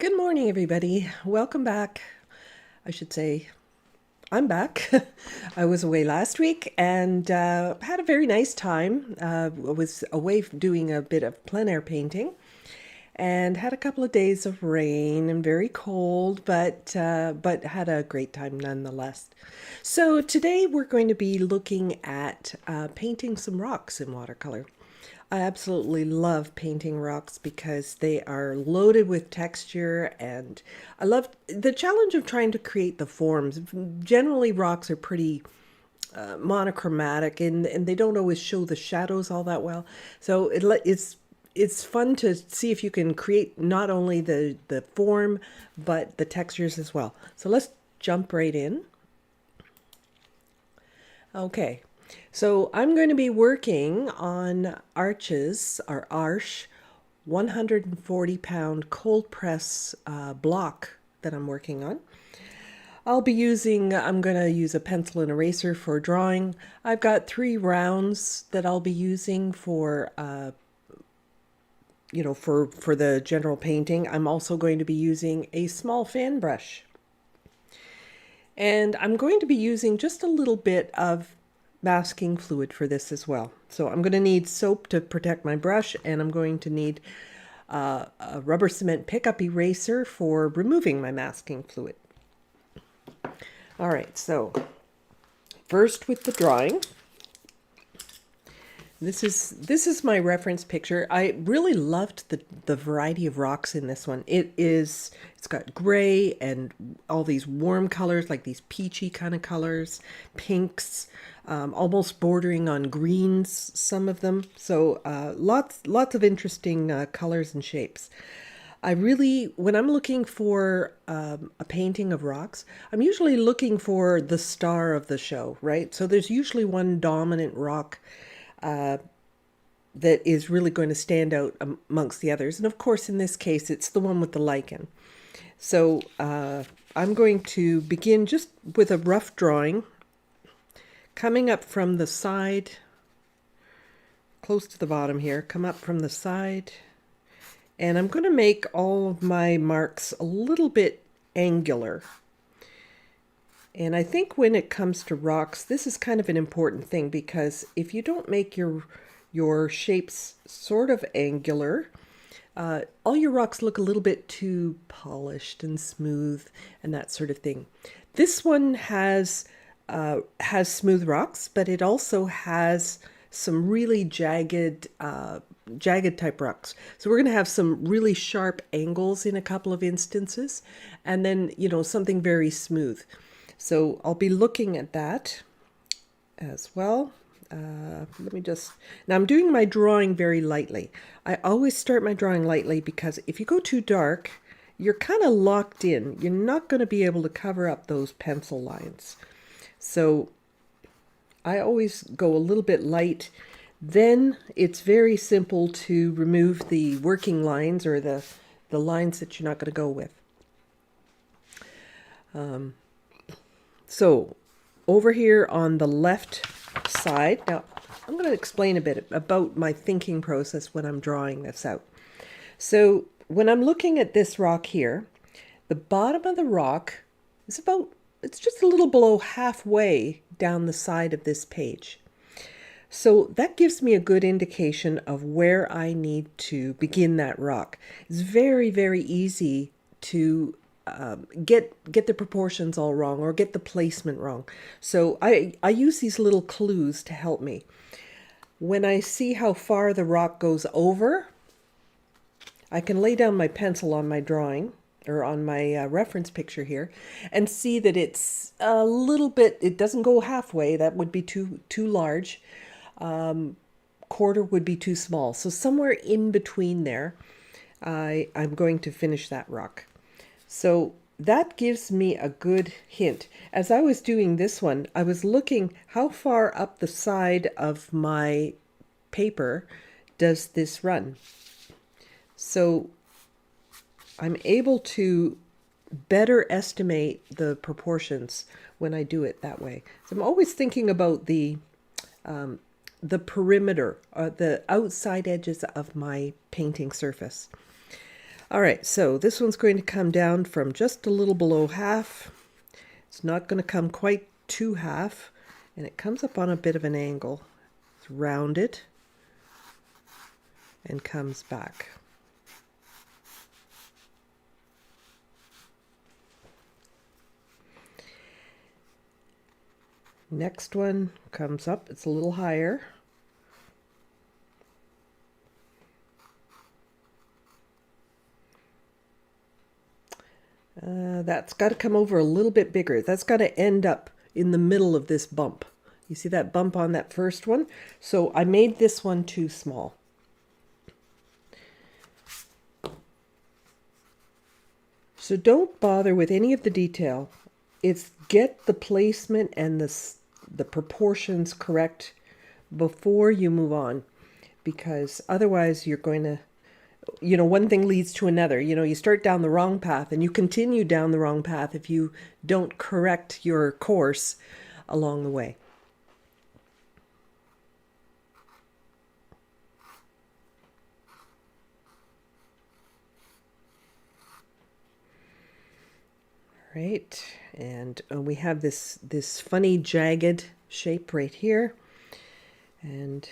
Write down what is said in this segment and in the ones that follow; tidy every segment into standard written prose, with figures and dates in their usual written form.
Good morning, everybody. Welcome back. I should say, I'm back. I was away last week and had a very nice time. I was away doing a bit of plein air painting and had a couple of days of rain and very cold, but had a great time nonetheless. So today we're going to be looking at painting some rocks in watercolor. I absolutely love painting rocks because they are loaded with texture, and I love the challenge of trying to create the forms. Generally, rocks are pretty monochromatic, and they don't always show the shadows all that well. So it's fun to see if you can create not only the form but the textures as well. So let's jump right in. Okay, so I'm going to be working on arches, or arche, 140-pound cold press block that I'm working on. I'm going to use a pencil and eraser for drawing. I've got 3 rounds that I'll be using for, for the general painting. I'm also going to be using a small fan brush. And I'm going to be using just a little bit of masking fluid for this as well. So I'm going to need soap to protect my brush, and I'm going to need a rubber cement pickup eraser for removing my masking fluid. All right, so first with the drawing. This is my reference picture. I really loved the variety of rocks in this one. It's got gray and all these warm colors, like these peachy kind of colors, pinks, almost bordering on greens, some of them. So lots of interesting colors and shapes. When I'm looking for a painting of rocks, I'm usually looking for the star of the show, right? So there's usually one dominant rock that is really going to stand out amongst the others. And of course, in this case, it's the one with the lichen. So I'm going to begin just with a rough drawing, coming up from the side, close to the bottom here, come up from the side. And I'm going to make all of my marks a little bit angular. And I think when it comes to rocks, this is kind of an important thing, because if you don't make your shapes sort of angular, all your rocks look a little bit too polished and smooth and that sort of thing. This one has smooth rocks, but it also has some really jagged type rocks. So we're going to have some really sharp angles in a couple of instances, and then, something very smooth. So I'll be looking at that as well. Now I'm doing my drawing very lightly. I always start my drawing lightly, because if you go too dark, you're kind of locked in. You're not going to be able to cover up those pencil lines. So I always go a little bit light. Then it's very simple to remove the working lines, or the lines that you're not going to go with. So over here on the left side, now I'm going to explain a bit about my thinking process when I'm drawing this out. So when I'm looking at this rock here, the bottom of the rock is it's just a little below halfway down the side of this page. So that gives me a good indication of where I need to begin that rock. It's very, very easy to get the proportions all wrong, or get the placement wrong. So I use these little clues to help me. When I see how far the rock goes over, I can lay down my pencil on my drawing, or on my reference picture here, and see that it's a little bit, it doesn't go halfway. That would be too large. Quarter would be too small. So somewhere in between there, I'm going to finish that rock. So that gives me a good hint. As I was doing this one, I was looking how far up the side of my paper does this run. So I'm able to better estimate the proportions when I do it that way. So I'm always thinking about the perimeter, the outside edges of my painting surface. All right, so this one's going to come down from just a little below half. It's not going to come quite to half, and it comes up on a bit of an angle. It's rounded and comes back. Next one comes up, it's a little higher. That's got to come over a little bit bigger. That's got to end up in the middle of this bump. You see that bump on that first one? So I made this one too small. So don't bother with any of the detail. It's get the placement and the proportions correct before you move on, because otherwise you're going to, one thing leads to another. You start down the wrong path and you continue down the wrong path if you don't correct your course along the way. All right, and we have this funny jagged shape right here. And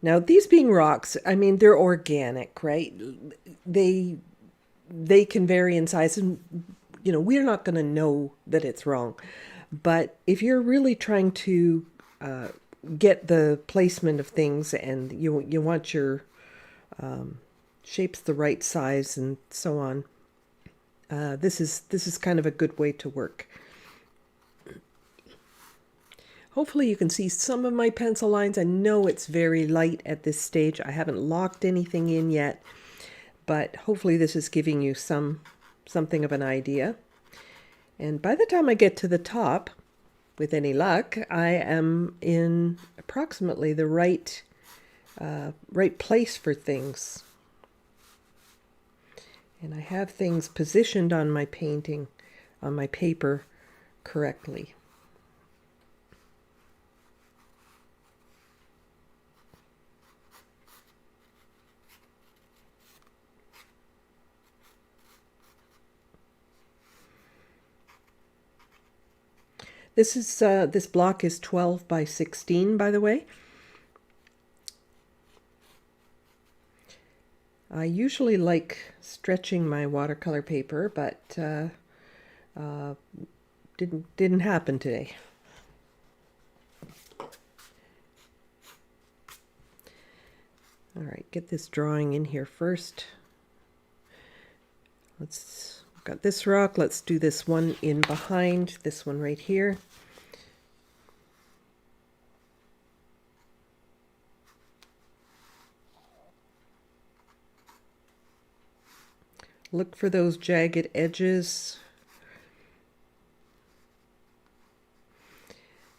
now these being rocks, I mean, they're organic, right? They can vary in size, and we're not going to know that it's wrong. But if you're really trying to get the placement of things, and you want your shapes the right size and so on, this is kind of a good way to work. Hopefully you can see some of my pencil lines. I know it's very light at this stage. I haven't locked anything in yet, but hopefully this is giving you something of an idea. And by the time I get to the top, with any luck, I am in approximately the right place for things. And I have things positioned on my painting, on my paper, correctly. This block is 12 by 16, by the way. I usually like stretching my watercolor paper, but didn't happen today. All right, get this drawing in here first. Got this rock. Let's do this one in behind, this one right here. Look for those jagged edges.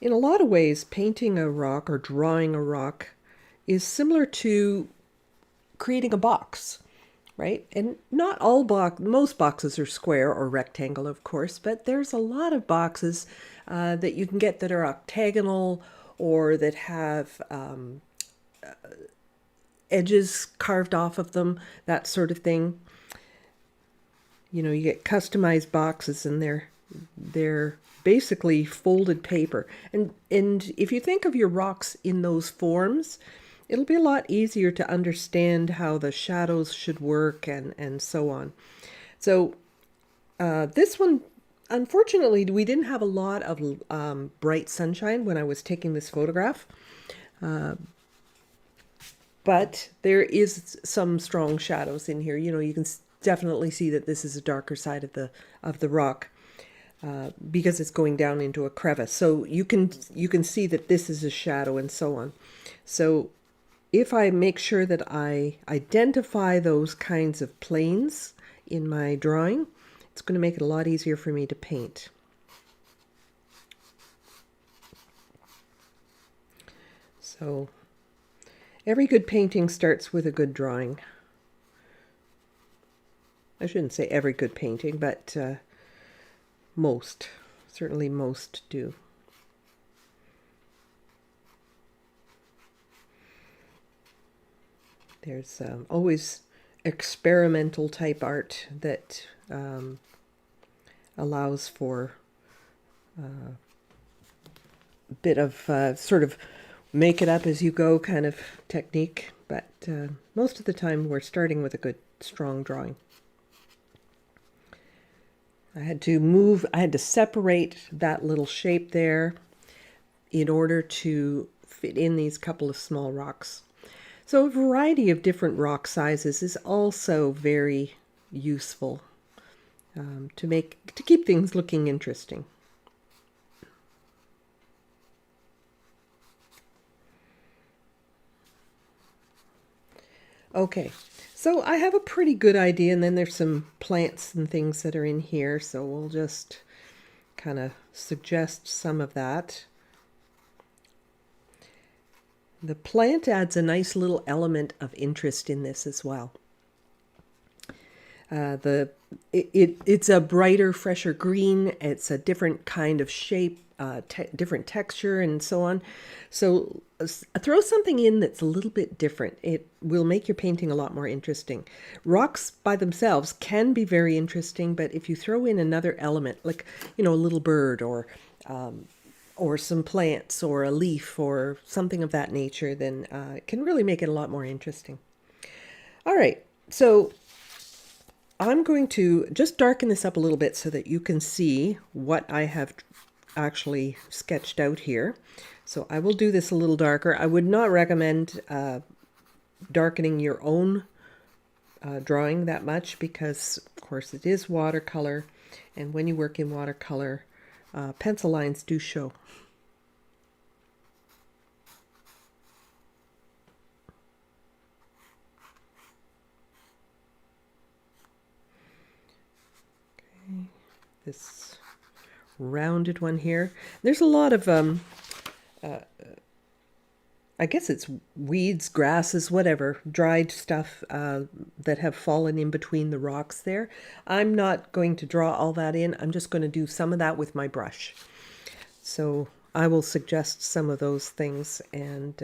In a lot of ways, painting a rock or drawing a rock is similar to creating a box, right? And not all most boxes are square or rectangle, of course, but there's a lot of boxes that you can get that are octagonal or that have edges carved off of them, that sort of thing. You get customized boxes, and they're basically folded paper. And if you think of your rocks in those forms, it'll be a lot easier to understand how the shadows should work and so on. So this one, unfortunately, we didn't have a lot of bright sunshine when I was taking this photograph. But there is some strong shadows in here. You can definitely see that this is a darker side of the rock because it's going down into a crevice. So you can see that this is a shadow and so on. So if I make sure that I identify those kinds of planes in my drawing, it's going to make it a lot easier for me to paint. So every good painting starts with a good drawing. I shouldn't say every good painting, but certainly most do. There's always experimental type art that allows for a bit of sort of make it up as you go kind of technique, but most of the time we're starting with a good strong drawing. I had to separate that little shape there in order to fit in these couple of small rocks. So a variety of different rock sizes is also very useful to keep things looking interesting. Okay, so I have a pretty good idea, and then there's some plants and things that are in here, so we'll just kind of suggest some of that. The plant adds a nice little element of interest in this as well. It's a brighter, fresher green. It's a different kind of shape, different texture, and so on. So throw something in that's a little bit different. It will make your painting a lot more interesting. Rocks by themselves can be very interesting, but if you throw in another element, like, you know, a little bird or some plants or a leaf or something of that nature, then it can really make it a lot more interesting. All right, so I'm going to just darken this up a little bit so that you can see what I have actually sketched out here. So I will do this a little darker. I would not recommend darkening your own drawing that much because, of course, it is watercolor. And when you work in watercolor, pencil lines do show. Okay, this rounded one here. There's a lot of, I guess it's weeds, grasses, whatever, dried stuff that have fallen in between the rocks there. I'm not going to draw all that in. I'm just going to do some of that with my brush. So I will suggest some of those things, and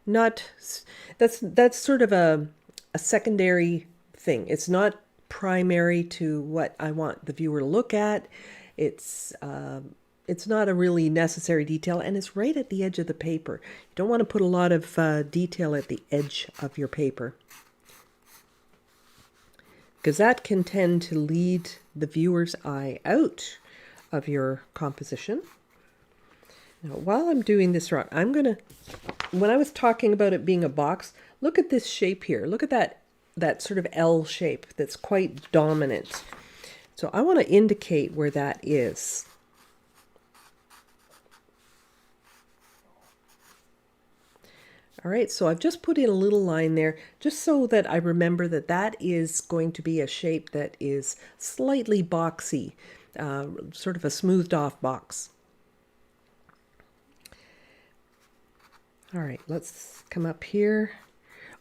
that's sort of a secondary thing. It's not primary to what I want the viewer to look at. It's not a really necessary detail, and it's right at the edge of the paper. You don't want to put a lot of detail at the edge of your paper, because that can tend to lead the viewer's eye out of your composition. Now, while I'm doing this rock, when I was talking about it being a box, look at this shape here. Look at that sort of L shape that's quite dominant. So I want to indicate where that is. All right, so I've just put in a little line there just so that I remember that that is going to be a shape that is slightly boxy, sort of a smoothed off box. All right, let's come up here.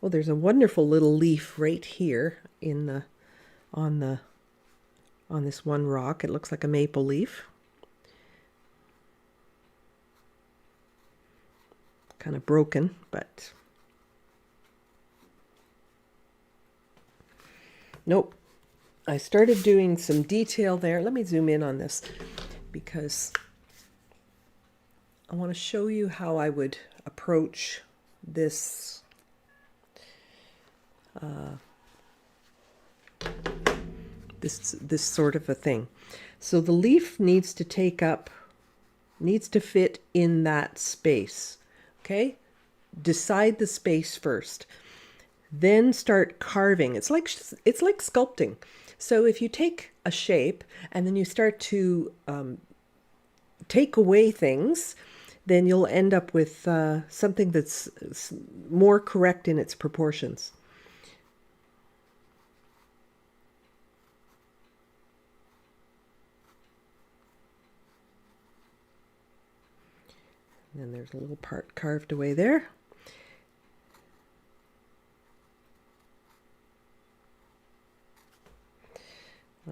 Oh, there's a wonderful little leaf right here on this one rock. It looks like a maple leaf. Kind of broken, but nope. I started doing some detail there. Let me zoom in on this because I want to show you how I would approach this this sort of a thing. So the leaf needs to fit in that space. Okay, decide the space first, then start carving. It's like sculpting. So if you take a shape and then you start to take away things, then you'll end up with something that's more correct in its proportions. And there's a little part carved away there.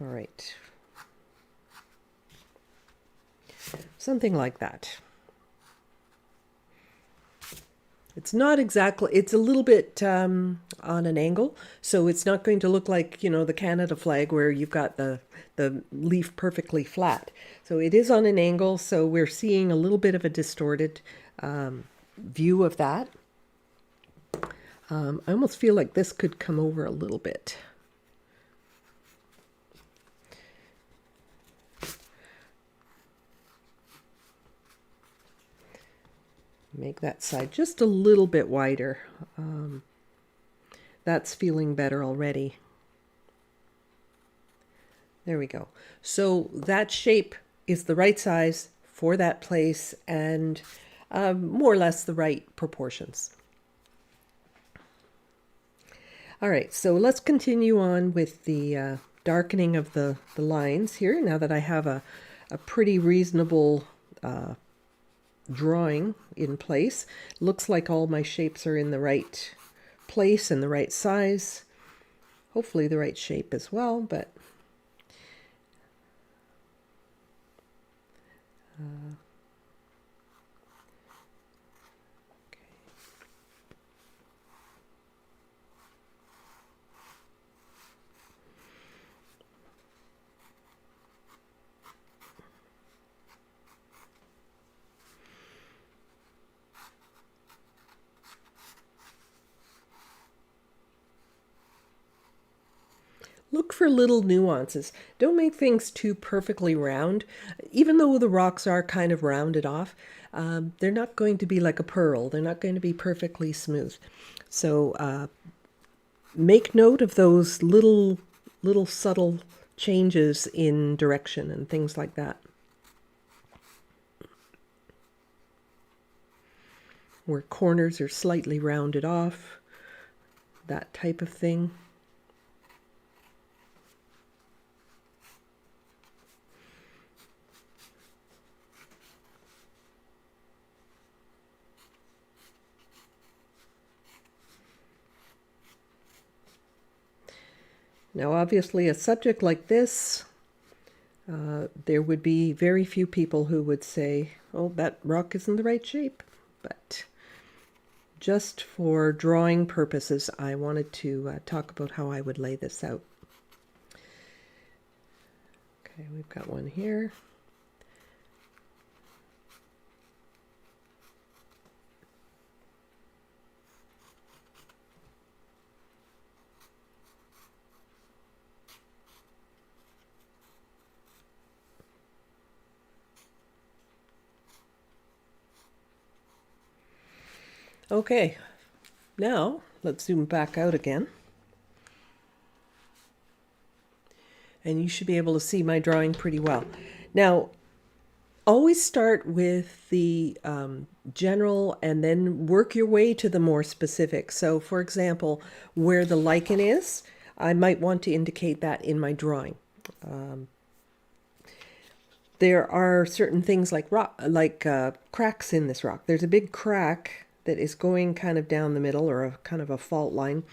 All right. Something like that. It's not exactly, it's a little bit on an angle, so it's not going to look like, you know, the Canada flag where you've got the leaf perfectly flat. So it is on an angle, so we're seeing a little bit of a distorted view of that. I almost feel like this could come over a little bit. Make that side just a little bit wider. That's feeling better already. There we go. So that shape is the right size for that place and more or less the right proportions. All right, so let's continue on with the darkening of the lines here, now that I have a pretty reasonable drawing in place. Looks like all my shapes are in the right place and the right size. Hopefully the right shape as well, but look for little nuances. Don't make things too perfectly round. Even though the rocks are kind of rounded off, they're not going to be like a pearl. They're not going to be perfectly smooth. So make note of those little subtle changes in direction and things like that. Where corners are slightly rounded off, that type of thing. Now, obviously, a subject like this, there would be very few people who would say, oh, that rock isn't the right shape. But just for drawing purposes, I wanted to talk about how I would lay this out. Okay, we've got one here. Okay, now let's zoom back out again. And you should be able to see my drawing pretty well. Now, always start with the general and then work your way to the more specific. So, for example, where the lichen is, I might want to indicate that in my drawing. There are certain things like cracks in this rock. There's a big crack that is going kind of down the middle, or a kind of a fault line.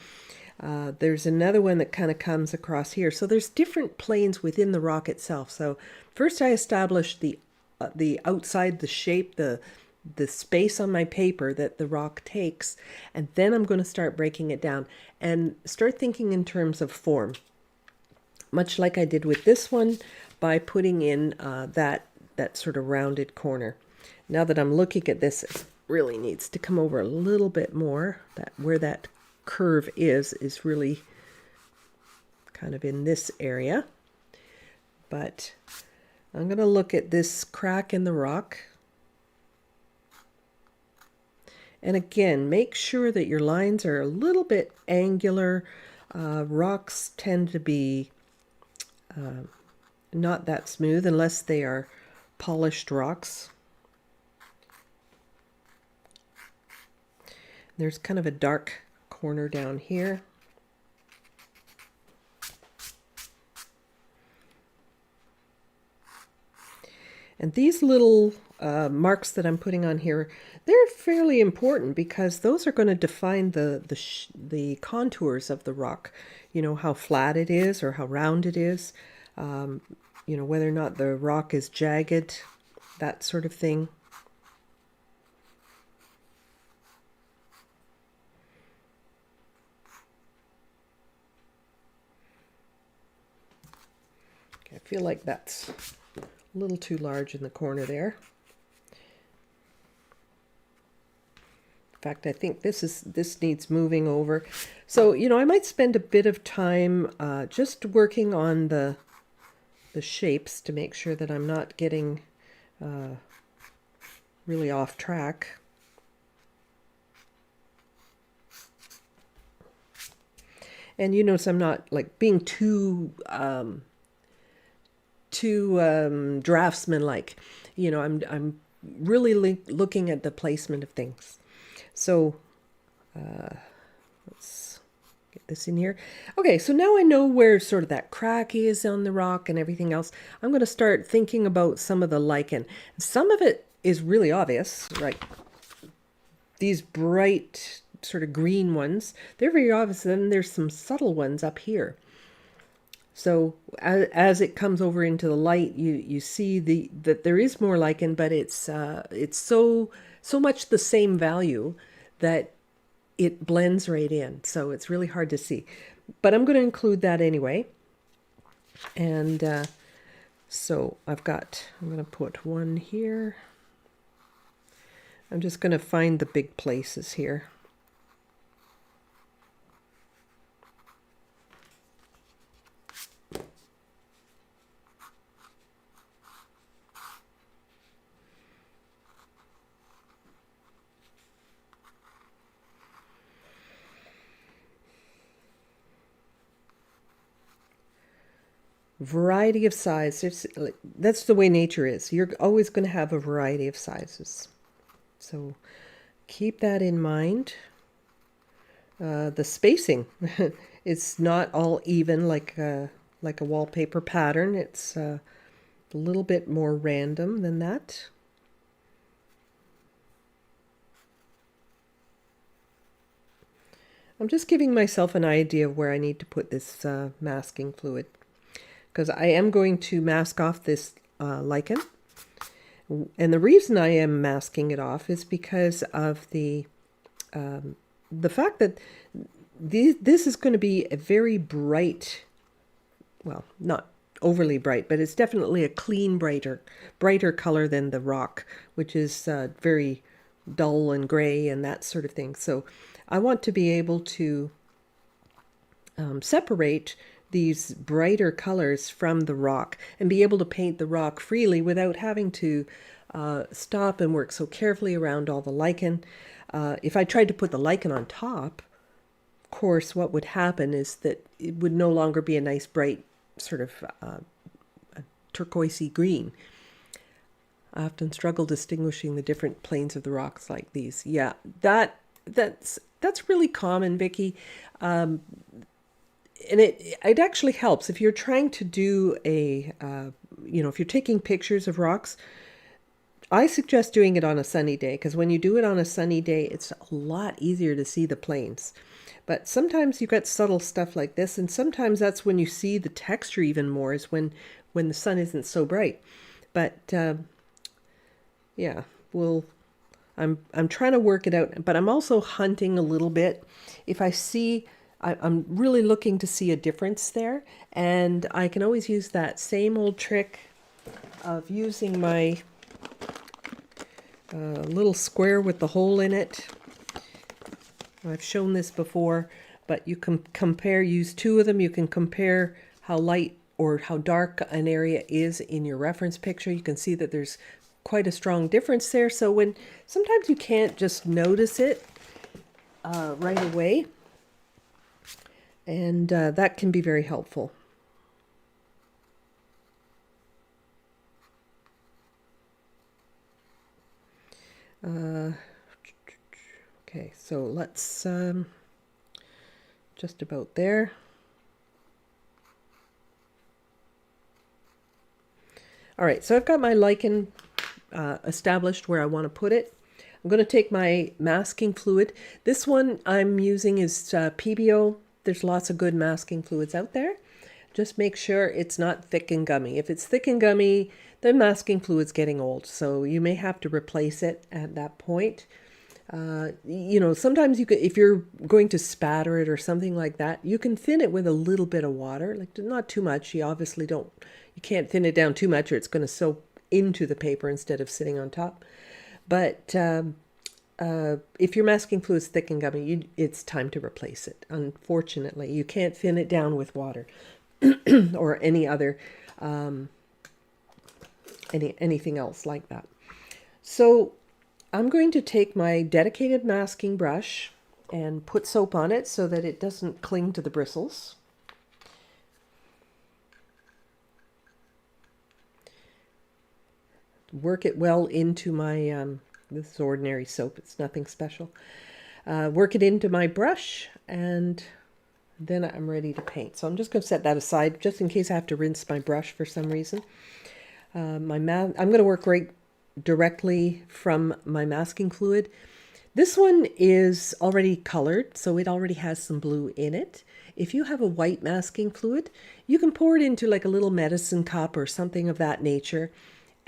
There's another one that kind of comes across here. So there's different planes within the rock itself. So first I established the outside, the shape, the space on my paper that the rock takes, and then I'm going to start breaking it down and start thinking in terms of form, much like I did with this one by putting in that sort of rounded corner. Now that I'm looking at this, it really needs to come over a little bit more. That where that curve is really kind of in this area. But I'm going to look at this crack in the rock. And again, make sure that your lines are a little bit angular. Rocks tend to be not that smooth unless they are polished rocks. There's kind of a dark corner down here. And these little marks that I'm putting on here, they're fairly important because those are going to define the contours of the rock. You know, how flat it is or how round it is. You know, whether or not the rock is jagged, that sort of thing. I feel like that's a little too large in the corner there. In fact, I think this needs moving over. So, you know, I might spend a bit of time just working on the shapes to make sure that I'm not getting really off track. And you notice I'm not like being too draftsman-like. You know, I'm really looking at the placement of things. So let's get this in here. Okay, so now I know where sort of that crack is on the rock and everything else. I'm going to start thinking about some of the lichen. Some of it is really obvious, right? These bright sort of green ones, they're very obvious. Then there's some subtle ones up here. So as it comes over into the light, you see that there is more lichen, but it's so much the same value that it blends right in. So it's really hard to see. But I'm going to include that anyway. And so I'm going to put one here. I'm just going to find the big places here. Variety of size. That's the way nature is. You're always going to have a variety of sizes. So keep that in mind. The spacing is not all even like a wallpaper pattern. It's a little bit more random than that. I'm just giving myself an idea of where I need to put this masking fluid, because I am going to mask off this lichen. And the reason I am masking it off is because of the fact that this is going to be a very bright, well, not overly bright, but it's definitely a clean, brighter color than the rock, which is very dull and gray and that sort of thing. So I want to be able to separate these brighter colors from the rock and be able to paint the rock freely without having to stop and work so carefully around all the lichen. If I tried to put the lichen on top, of course, what would happen is that it would no longer be a nice bright sort of turquoisey green. I often struggle distinguishing the different planes of the rocks like these. Yeah, that's really common, Vicky. And it actually helps if you're trying to do if you're taking pictures of rocks. I suggest doing it on a sunny day, because when you do it on a sunny day, it's a lot easier to see the planes. But sometimes you've got subtle stuff like this, and sometimes that's when you see the texture even more, is when the sun isn't so bright. But yeah, I'm trying to work it out, but I'm also hunting a little bit. If I see, I'm really looking to see a difference there, and I can always use that same old trick of using my little square with the hole in it. I've shown this before, but you can use two of them. You can compare how light or how dark an area is in your reference picture. You can see that there's quite a strong difference there. So sometimes you can't just notice it right away, and that can be very helpful. Okay, so let's just about there. All right, so I've got my lichen established where I want to put it. I'm going to take my masking fluid. This one I'm using is PBO. There's lots of good masking fluids out there. Just make sure it's not thick and gummy. If it's thick and gummy, the masking fluid's getting old, so you may have to replace it at that point. You know, sometimes you could, if you're going to spatter it or something like that, you can thin it with a little bit of water, like not too much. You obviously don't, you can't thin it down too much or it's going to soak into the paper instead of sitting on top. But if your masking fluid is thick and gummy, it's time to replace it. Unfortunately, you can't thin it down with water or any other anything else like that. So I'm going to take my dedicated masking brush and put soap on it so that it doesn't cling to the bristles. Work it well into my, this is ordinary soap, it's nothing special. Work it into my brush and then I'm ready to paint. So I'm just going to set that aside just in case I have to rinse my brush for some reason. I'm going to work right directly from my masking fluid. This one is already colored, so it already has some blue in it. If you have a white masking fluid, you can pour it into like a little medicine cup or something of that nature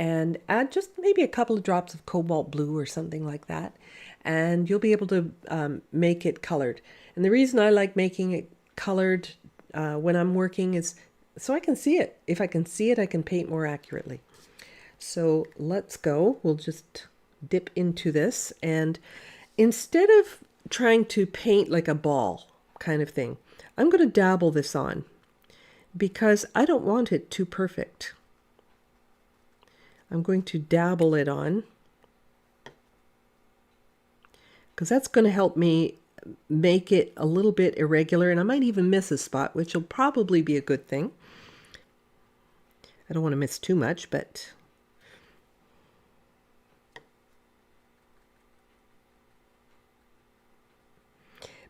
and add just maybe a couple of drops of cobalt blue or something like that, and you'll be able to make it colored. And the reason I like making it colored when I'm working is so I can see it. If I can see it, I can paint more accurately. So let's go. We'll just dip into this, and instead of trying to paint like a ball kind of thing, I'm going to dabble this on because I don't want it too perfect. I'm going to dabble it on because that's going to help me make it a little bit irregular, and I might even miss a spot, which will probably be a good thing. I don't want to miss too much, but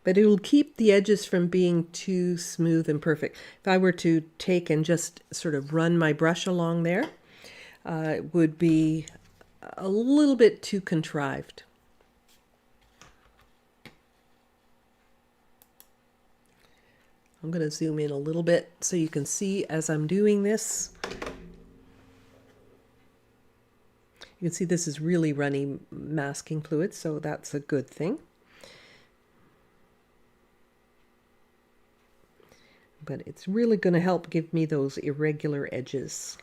it will keep the edges from being too smooth and perfect. If I were to take and just sort of run my brush along there, it would be a little bit too contrived. I'm going to zoom in a little bit so you can see as I'm doing this. You can see this is really runny masking fluid, so that's a good thing. But it's really going to help give me those irregular edges.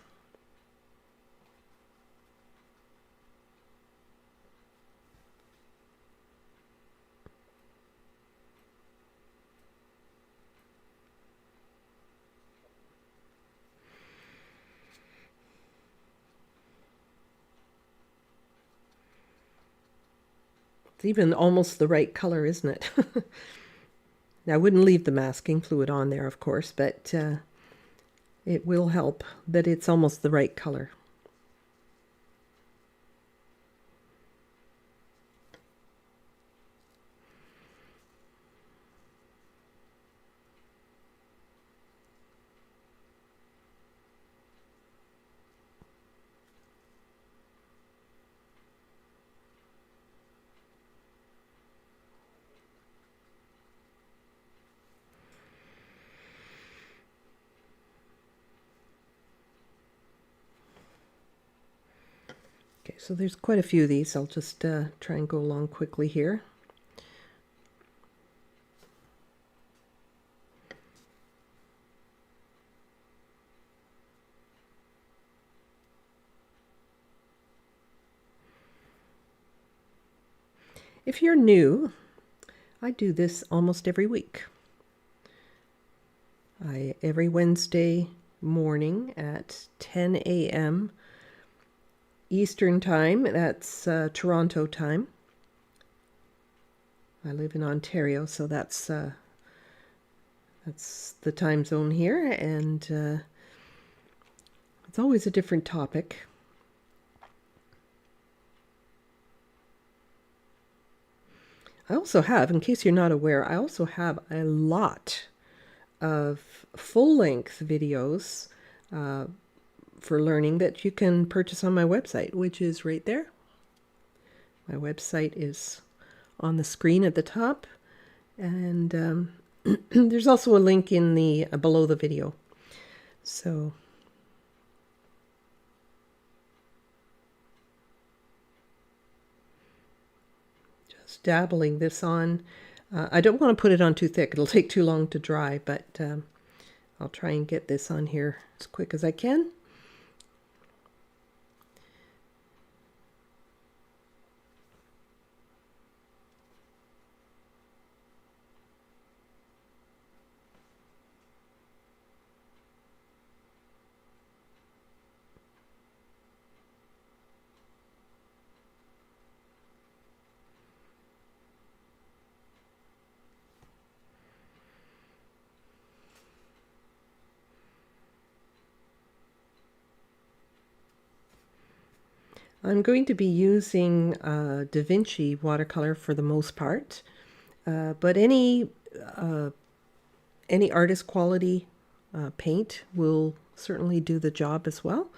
It's even almost the right color, isn't it? Now, I wouldn't leave the masking fluid on there, of course, but it will help that it's almost the right color. Okay, so there's quite a few of these. I'll just try and go along quickly here. If you're new, I do this almost every week. Every Wednesday morning at 10 a.m. Eastern Time, that's Toronto time. I live in Ontario, so that's the time zone here, and it's always a different topic. I also have, in case you're not aware, I also have a lot of full-length videos for learning that you can purchase on my website, which is right there. My website is on the screen at the top, and there's also a link in the below the video. So just dabbling this on. I don't want to put it on too thick. It'll take too long to dry, but I'll try and get this on here as quick as I can. I'm going to be using DaVinci Watercolor for the most part, but any artist quality paint will certainly do the job as well.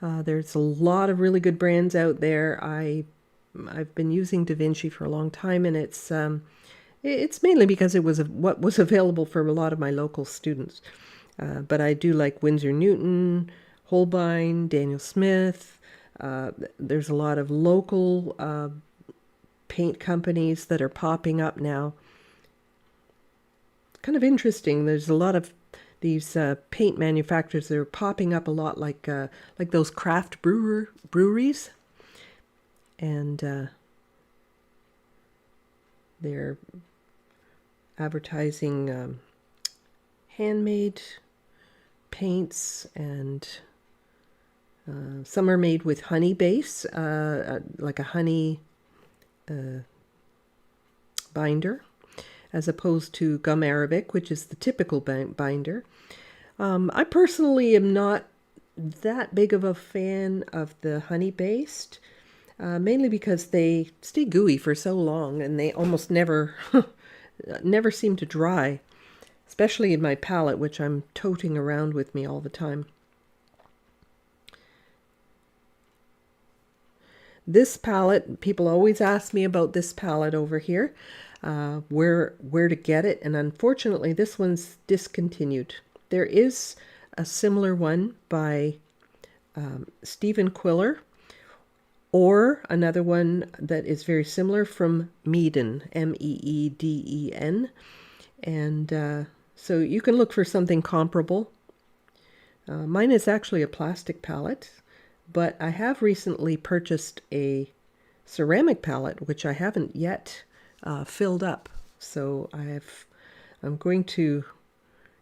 There's a lot of really good brands out there. I've been using DaVinci for a long time, and it's mainly because it was what was available for a lot of my local students. But I do like Winsor Newton, Holbein, Daniel Smith. There's a lot of local paint companies that are popping up now. Kind of interesting. There's a lot of these paint manufacturers that are popping up a lot, like those craft breweries, and they're advertising handmade paints, and some are made with honey base, like a honey binder, as opposed to gum arabic, which is the typical binder. I personally am not that big of a fan of the honey-based, mainly because they stay gooey for so long, and they almost never never seem to dry, especially in my palette, which I'm toting around with me all the time. This palette, people always ask me about this palette over here, where to get it, and unfortunately this one's discontinued. There is a similar one by Stephen Quiller, or another one that is very similar from Meeden, Meeden, and so you can look for something comparable. Mine is actually a plastic palette, but I have recently purchased a ceramic palette, which I haven't yet filled up. So I'm going to,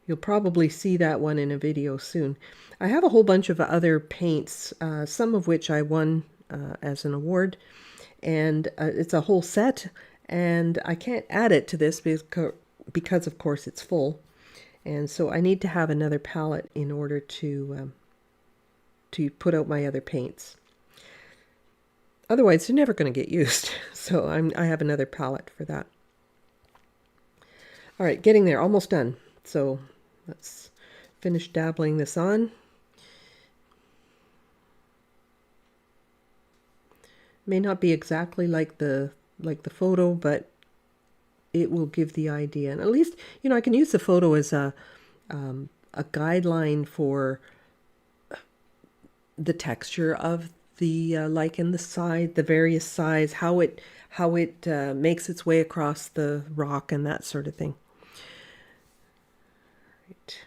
you'll probably see that one in a video soon. I have a whole bunch of other paints, some of which I won as an award, and it's a whole set, and I can't add it to this because of course it's full, and so I need to have another palette in order to put out my other paints. Otherwise, they're never going to get used. So I have another palette for that. All right, getting there, almost done. So let's finish dabbling this on. May not be exactly like the photo, but it will give the idea. And at least, you know, I can use the photo as a guideline for the texture of the lichen, the side, the various sides, how it makes its way across the rock, and that sort of thing. Right.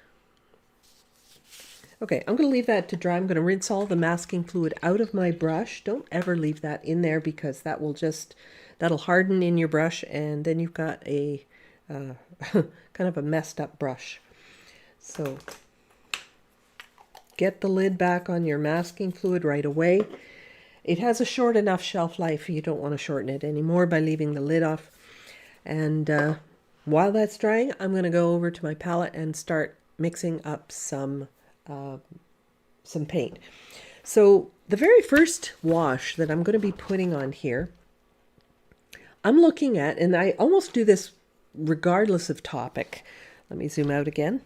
Okay, I'm going to leave that to dry. I'm going to rinse all the masking fluid out of my brush. Don't ever leave that in there, because that'll harden in your brush, and then you've got a kind of a messed up brush. So get the lid back on your masking fluid right away. It has a short enough shelf life. You don't want to shorten it anymore by leaving the lid off. And while that's drying, I'm going to go over to my palette and start mixing up some paint. So the very first wash that I'm going to be putting on here, I'm looking at, and I almost do this regardless of topic. Let me zoom out again.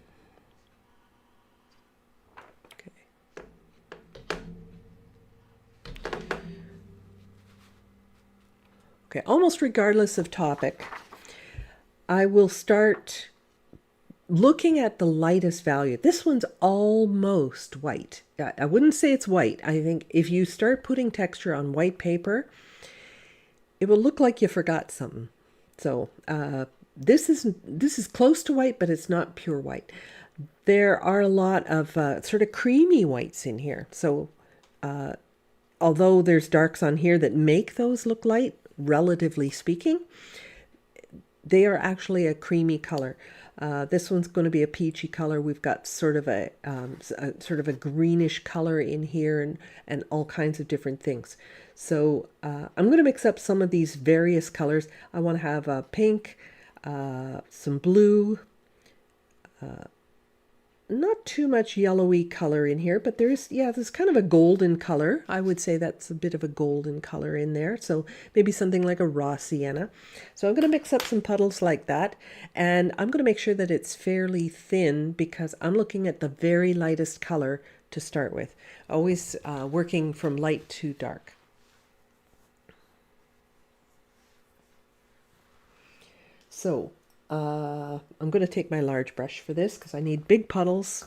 Okay, almost regardless of topic, I will start looking at the lightest value. This one's almost white. I wouldn't say it's white. I think if you start putting texture on white paper, it will look like you forgot something. So this is close to white, but it's not pure white. There are a lot of sort of creamy whites in here. So although there's darks on here that make those look light, relatively speaking, they are actually a creamy color. This one's going to be a peachy color. We've got sort of a greenish color in here, and all kinds of different things. So I'm going to mix up some of these various colors. I want to have a pink, some blue, not too much yellowy color in here, but there's kind of a golden color. I would say that's a bit of a golden color in there. So maybe something like a raw sienna. So I'm going to mix up some puddles like that. And I'm going to make sure that it's fairly thin because I'm looking at the very lightest color to start with. Always working from light to dark. So I'm going to take my large brush for this because I need big puddles.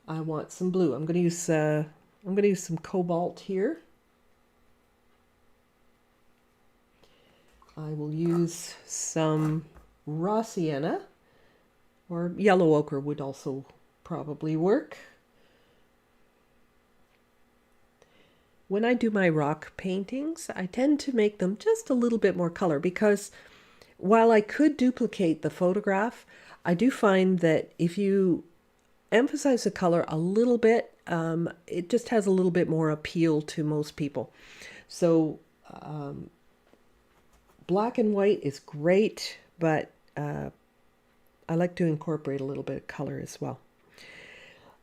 I want some blue. I'm going to use some cobalt here. I will use some raw sienna, or yellow ochre would also probably work. When I do my rock paintings, I tend to make them just a little bit more color because while I could duplicate the photograph, I do find that if you emphasize the color a little bit, it just has a little bit more appeal to most people. So black and white is great, but I like to incorporate a little bit of color as well.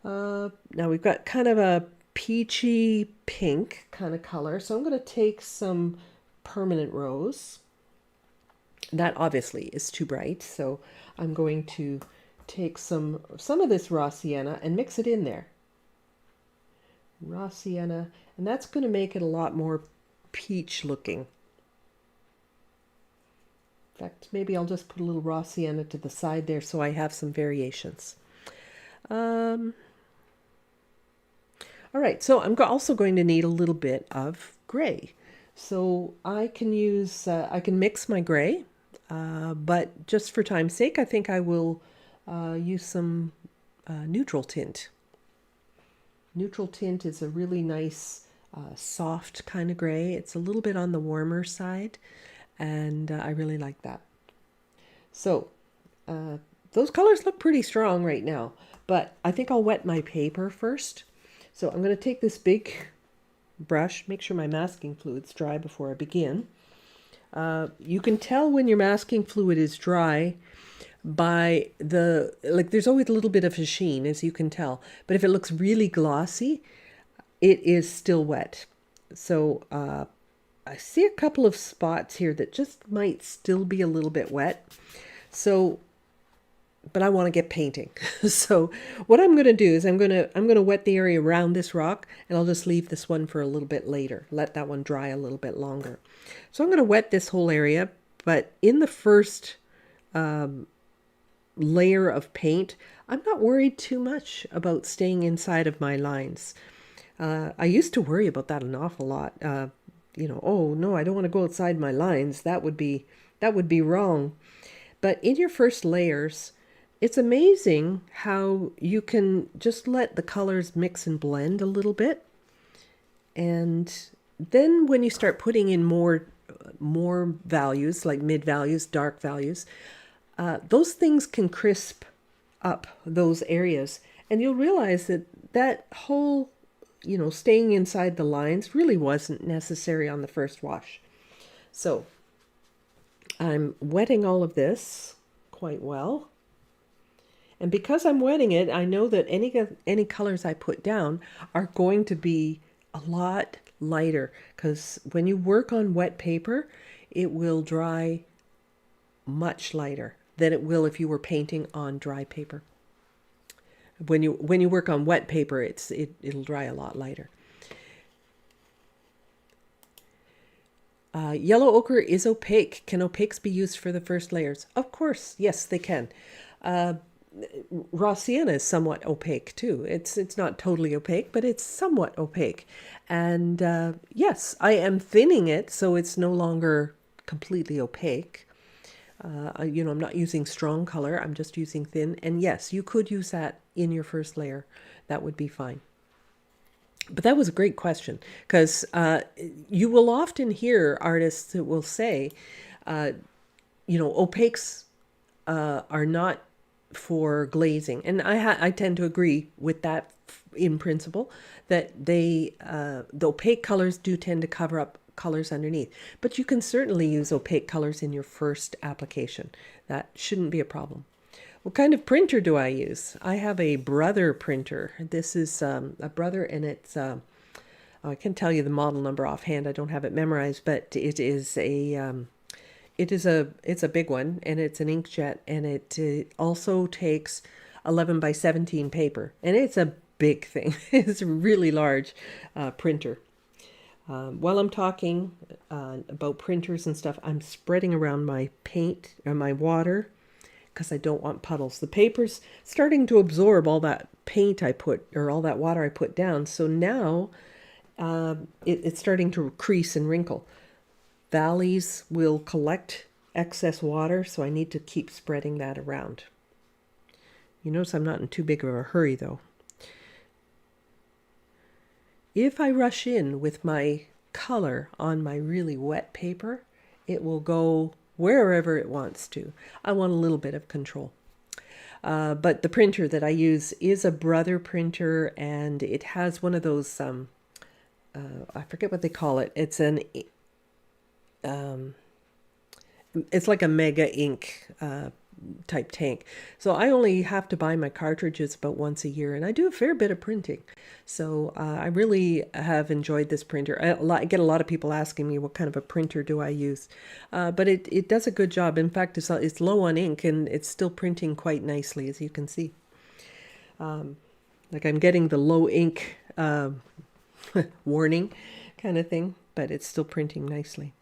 Now we've got kind of a peachy pink kind of color, so I'm going to take some permanent rose. That obviously is too bright, so I'm going to take some of this raw sienna and mix it in there. Raw sienna, and that's going to make it a lot more peach looking. In fact, maybe I'll just put a little raw sienna to the side there so I have some variations. All right, so I'm also going to need a little bit of gray. So I can use, I can mix my gray. But just for time's sake, I think I will use some neutral tint. Neutral tint is a really nice, soft kind of gray. It's a little bit on the warmer side, and I really like that. So those colors look pretty strong right now, but I think I'll wet my paper first. So I'm going to take this big brush, make sure my masking fluid's dry before I begin. You can tell when your masking fluid is dry by there's always a little bit of a sheen, as you can tell. But if it looks really glossy, it is still wet. So I see a couple of spots here that just might still be a little bit wet. So, but I want to get painting. So what I'm going to do is I'm going to wet the area around this rock, and I'll just leave this one for a little bit later. Let that one dry a little bit longer. So I'm going to wet this whole area, but in the first layer of paint, I'm not worried too much about staying inside of my lines. I used to worry about that an awful lot. Oh no, I don't want to go outside my lines. That would be wrong. But in your first layers, it's amazing how you can just let the colors mix and blend a little bit. And then when you start putting in more values, like mid values, dark values, those things can crisp up those areas. And you'll realize that whole, staying inside the lines really wasn't necessary on the first wash. So I'm wetting all of this quite well. And because I'm wetting it, I know that any colors I put down are going to be a lot lighter, because when you work on wet paper, it will dry much lighter than it will if you were painting on dry paper. When you work on wet paper, it'll dry a lot lighter. Yellow ochre is opaque. Can opaques be used for the first layers? Of course, yes, they can. Raw sienna is somewhat opaque too. It's not totally opaque, but it's somewhat opaque. And yes, I am thinning it so it's no longer completely opaque. You know, I'm not using strong color, I'm just using thin. And yes, you could use that in your first layer. That would be fine. But that was a great question, because you will often hear artists that will say, you know, opaques are not for glazing. And I tend to agree with that in principle, that the opaque colors do tend to cover up colors underneath. But you can certainly use opaque colors in your first application. That shouldn't be a problem. What kind of printer do I use? I have a Brother printer. This is a Brother, and it's I can tell you the model number offhand. I don't have it memorized, but it is a it's a big one, and it's an inkjet, and it also takes 11 by 17 paper, and it's a big thing. It's a really large printer. While I'm talking about printers and stuff, I'm spreading around my paint or my water, because I don't want puddles. The paper's starting to absorb all that paint I put, or all that water I put down. So now it's starting to crease and wrinkle. Valleys will collect excess water, so I need to keep spreading that around. You notice I'm not in too big of a hurry, though. If I rush in with my color on my really wet paper, it will go wherever it wants to. I want a little bit of control. But the printer that I use is a Brother printer, and it has one of those, I forget what they call it. It's an, it's like a mega ink type tank. So I only have to buy my cartridges about once a year, and I do a fair bit of printing. So I really have enjoyed this printer. I get a lot of people asking me what kind of a printer do I use, but it does a good job. In fact, it's low on ink, and it's still printing quite nicely, as you can see. Like I'm getting the low ink warning kind of thing, but it's still printing nicely.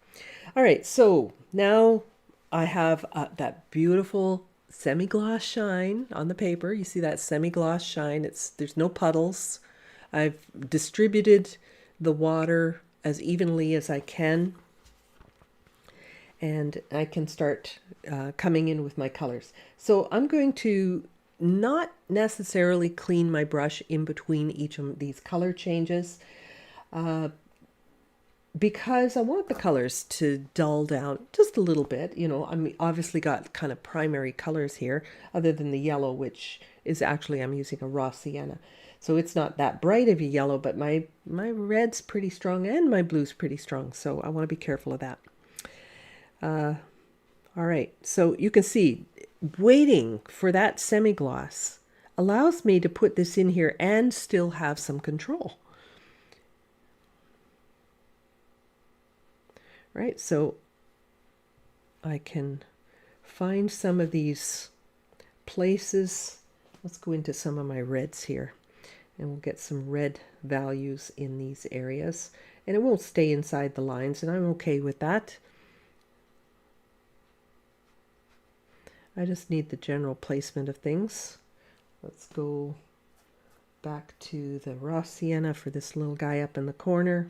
All right, so now I have that beautiful semi-gloss shine on the paper. You see that semi-gloss shine. There's no puddles. I've distributed the water as evenly as I can, and I can start coming in with my colors. So I'm going to not necessarily clean my brush in between each of these color changes, because I want the colors to dull down just a little bit. You know, I'm obviously got kind of primary colors here, other than the yellow, which is actually, I'm using a raw sienna. So it's not that bright of a yellow, but my red's pretty strong and my blue's pretty strong. So I want to be careful of that. All right, so you can see waiting for that semi-gloss allows me to put this in here and still have some control. Right, so I can find some of these places. Let's go into some of my reds here, and we'll get some red values in these areas, and it won't stay inside the lines, and I'm okay with that. I just need the general placement of things. Let's go back to the raw sienna for this little guy up in the corner.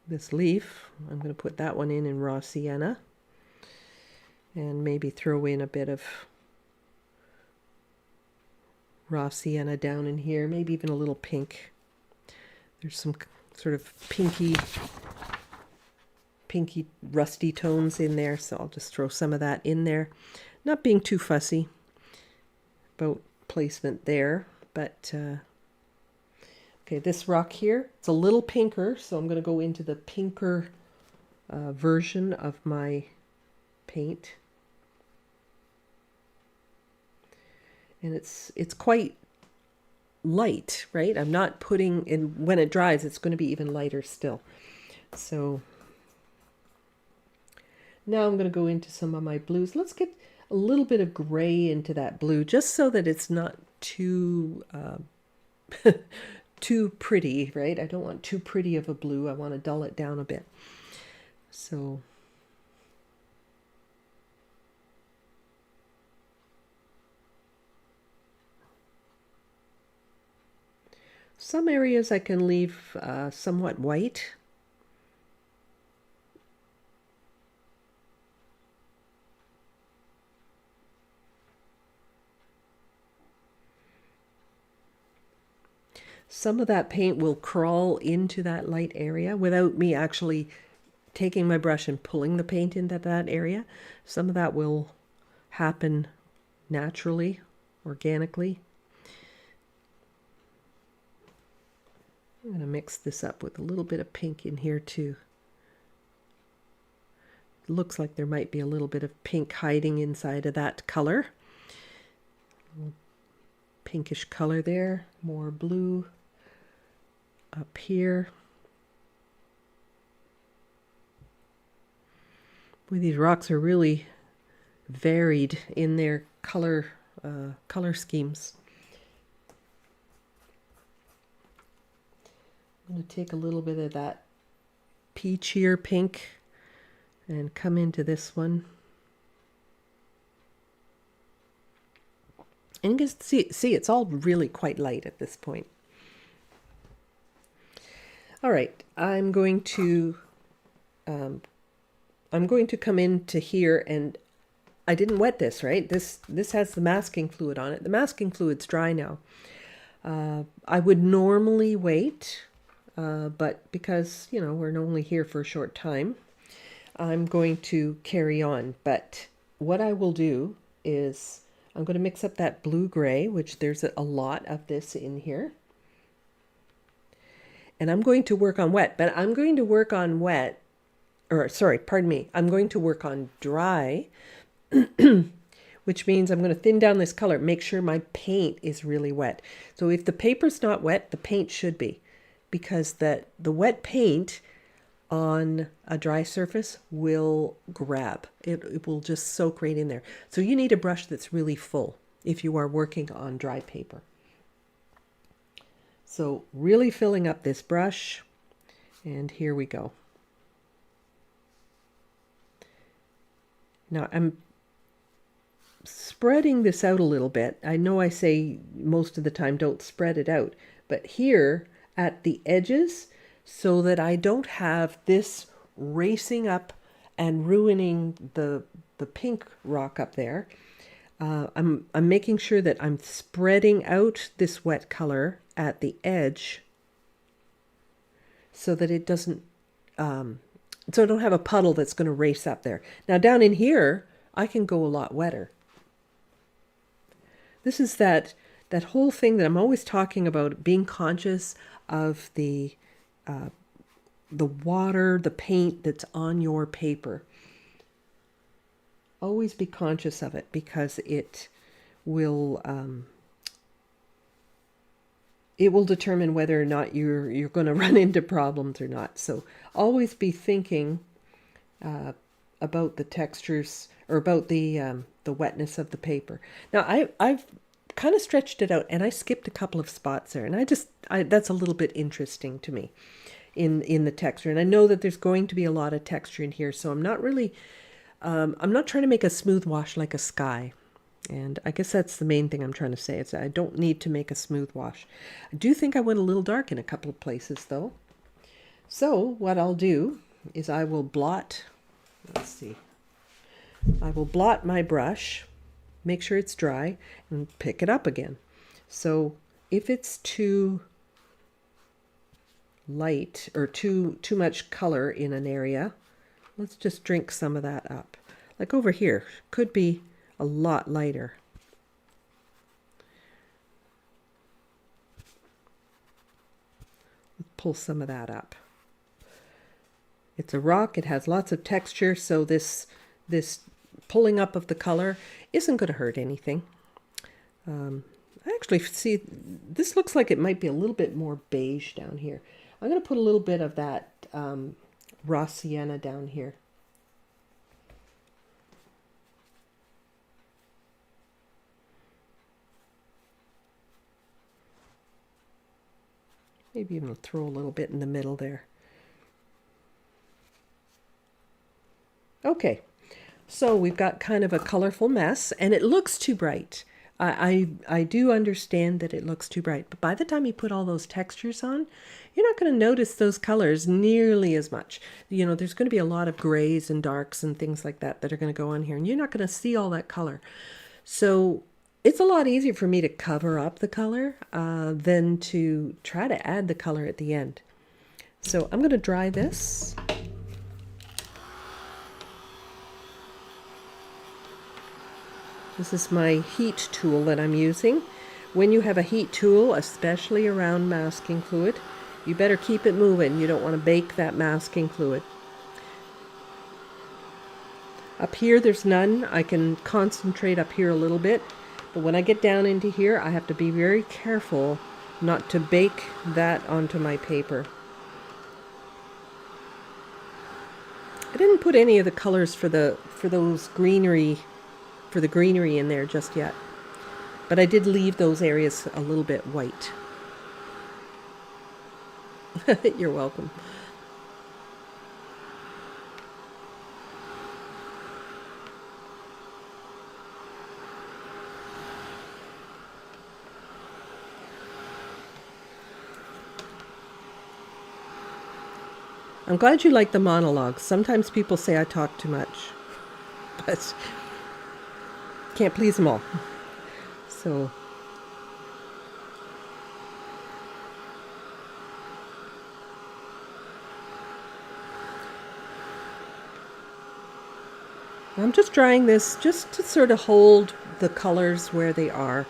This leaf, I'm going to put that one in raw sienna, and maybe throw in a bit of raw sienna down in here, maybe even a little pink. There's some sort of pinky rusty tones in there, so I'll just throw some of that in there. Not being too fussy about placement there, but okay, this rock here, it's a little pinker, so I'm going to go into the pinker version of my paint. And it's quite light, right? I'm not putting in, when it dries, it's going to be even lighter still. So now I'm going to go into some of my blues. Let's get a little bit of gray into that blue, just so that it's not too too pretty, right? I don't want too pretty of a blue. I want to dull it down a bit. So Some areas I can leave somewhat white. Some of that paint will crawl into that light area without me actually taking my brush and pulling the paint into that area. Some of that will happen naturally, organically. I'm going to mix this up with a little bit of pink in here too. It looks like there might be a little bit of pink hiding inside of that color. Pinkish color there, more blue up here. Boy, these rocks are really varied in their color schemes. I'm going to take a little bit of that peachier pink and come into this one. And you can see it's all really quite light at this point. All right, I'm going to come into here, and I didn't wet this, right? This has the masking fluid on it. The masking fluid's dry now. I would normally wait, but because, you know, we're only here for a short time, I'm going to carry on. But what I will do is I'm going to mix up that blue-gray, which there's a lot of this in here. And I'm going to work on wet, but I'm going to work on wet, or sorry, pardon me, I'm going to work on dry, which means I'm going to thin down this color, make sure my paint is really wet. So if the paper's not wet, the paint should be, because the wet paint on a dry surface will grab. It will just soak right in there. So you need a brush that's really full if you are working on dry paper. So really filling up this brush, and here we go. Now I'm spreading this out a little bit. I know I say most of the time don't spread it out, but here at the edges, so that I don't have this racing up and ruining the pink rock up there, I'm making sure that I'm spreading out this wet color at the edge so that it doesn't, so I don't have a puddle that's going to race up there. Now down in here, I can go a lot wetter. This is that whole thing that I'm always talking about, being conscious of the water, the paint that's on your paper. Always be conscious of it, because it will determine whether or not you're going to run into problems or not. So always be thinking about the textures, or about the wetness of the paper. Now I've kind of stretched it out, and I skipped a couple of spots there, and that's a little bit interesting to me in the texture. And I know that there's going to be a lot of texture in here, so I'm not really I'm not trying to make a smooth wash like a sky. And I guess that's the main thing I'm trying to say. It's I don't need to make a smooth wash. I do think I went a little dark in a couple of places though. So what I'll do is I will blot, let's see, I will blot my brush, make sure it's dry, and pick it up again. So if it's too light or too much color in an area, let's just drink some of that up. Like over here, could be a lot lighter. Pull some of that up. It's a rock, it has lots of texture, so this pulling up of the color isn't going to hurt anything. I actually see, this looks like it might be a little bit more beige down here. I'm going to put a little bit of that raw sienna down here. Maybe even throw a little bit in the middle there. Okay, so we've got kind of a colorful mess, and it looks too bright. I do understand that it looks too bright, but by the time you put all those textures on, you're not going to notice those colors nearly as much. You know, there's going to be a lot of grays and darks and things like that that are going to go on here, and you're not going to see all that color. So it's a lot easier for me to cover up the color than to try to add the color at the end. So I'm going to dry this. This is my heat tool that I'm using. When you have a heat tool, especially around masking fluid, you better keep it moving. You don't want to bake that masking fluid. Up here, there's none. I can concentrate up here a little bit, but when I get down into here, I have to be very careful not to bake that onto my paper. I didn't put any of the colors for the greenery in there just yet, but I did leave those areas a little bit white. You're welcome. I'm glad you like the monologues. Sometimes people say I talk too much, but can't please them all. So I'm just drying this just to sort of hold the colors where they are.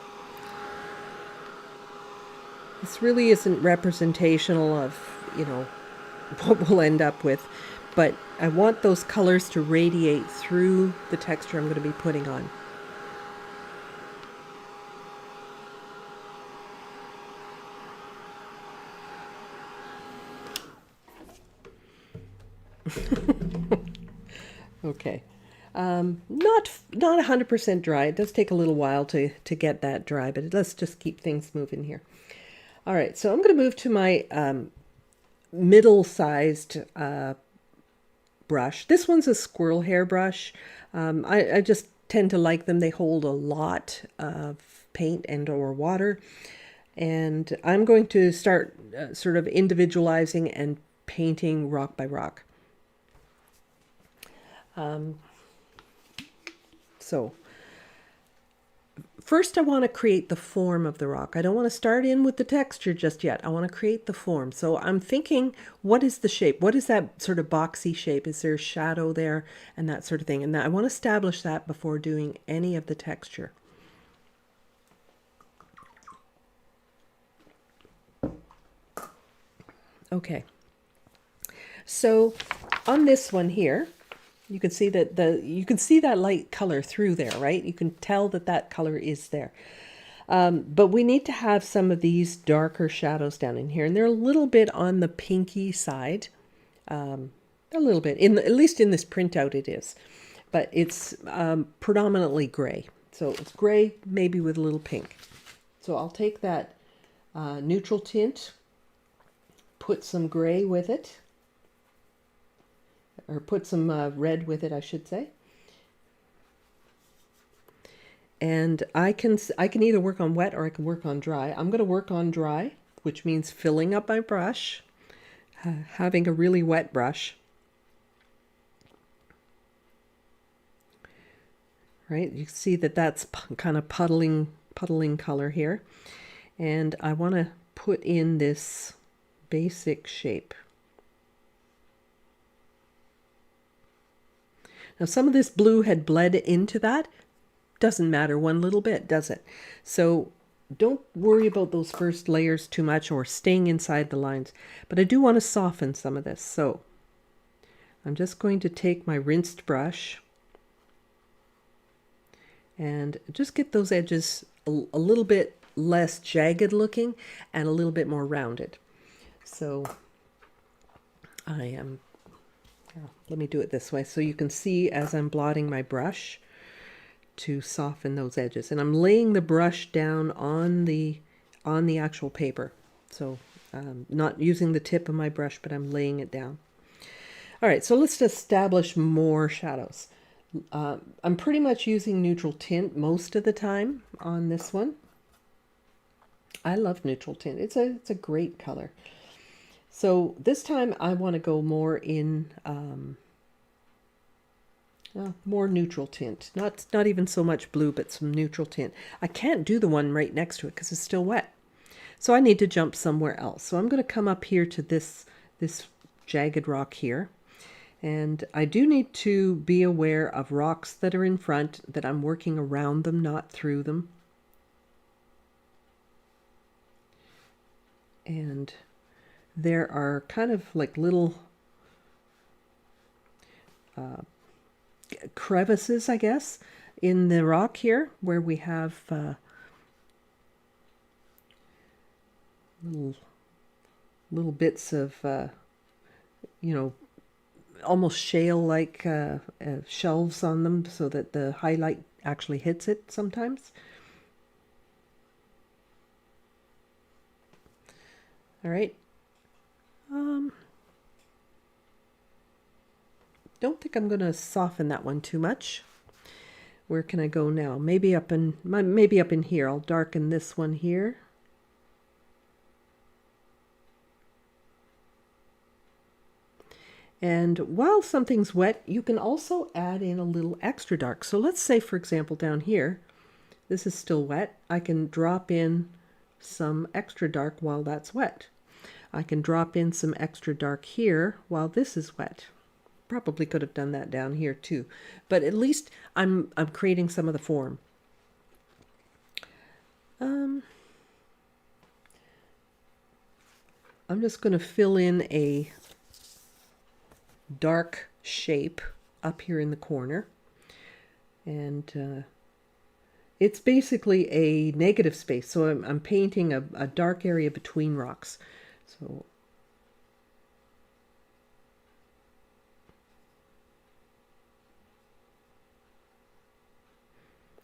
This really isn't representational of, you know, what we'll end up with, but I want those colors to radiate through the texture I'm going to be putting on. Okay. Not 100% dry. It does take a little while to get that dry, but let's just keep things moving here. All right, so I'm going to move to my middle-sized brush. This one's a squirrel hair brush. I just tend to like them. They hold a lot of paint and or water. And I'm going to start sort of individualizing and painting rock by rock. So first I want to create the form of the rock. I don't want to start in with the texture just yet. I want to create the form. So I'm thinking, what is the shape? What is that sort of boxy shape? Is there a shadow there and that sort of thing? And I want to establish that before doing any of the texture. Okay. So on this one here, you can see that that light color through there, right? You can tell that that color is there. But we need to have some of these darker shadows down in here, and they're a little bit on the pinky side. A little bit, at least in this printout it is. But it's predominantly gray. So it's gray, maybe with a little pink. So I'll take that neutral tint, put some gray with it. Or put some red with it, I should say. And I can either work on wet or I can work on dry. I'm going to work on dry, which means filling up my brush, having a really wet brush. Right, you see that that's kind of puddling color here. And I want to put in this basic shape. Now some of this blue had bled into that. Doesn't matter one little bit, does it? So don't worry about those first layers too much or staying inside the lines. But I do want to soften some of this. So I'm just going to take my rinsed brush and just get those edges a little bit less jagged looking and a little bit more rounded. So let me do it this way so you can see as I'm blotting my brush to soften those edges. And I'm laying the brush down on the actual paper. So not using the tip of my brush, but I'm laying it down. All right, so let's establish more shadows. I'm pretty much using neutral tint most of the time on this one. I love neutral tint. It's a great color. So this time I want to go more in more neutral tint. Not even so much blue, but some neutral tint. I can't do the one right next to it because it's still wet. So I need to jump somewhere else. So I'm going to come up here to this jagged rock here. And I do need to be aware of rocks that are in front, that I'm working around them, not through them. And there are kind of like little crevices, I guess, in the rock here where we have little bits of, almost shale-like shelves on them so that the highlight actually hits it sometimes. All right. Don't think I'm going to soften that one too much. Where can I go now? Maybe up in here. I'll darken this one here. And while something's wet, you can also add in a little extra dark. So let's say, for example, down here, this is still wet. I can drop in some extra dark while that's wet. I can drop in some extra dark here while this is wet. Probably could have done that down here too, but at least I'm creating some of the form. I'm just going to fill in a dark shape up here in the corner, and it's basically a negative space, so I'm painting a dark area between rocks. So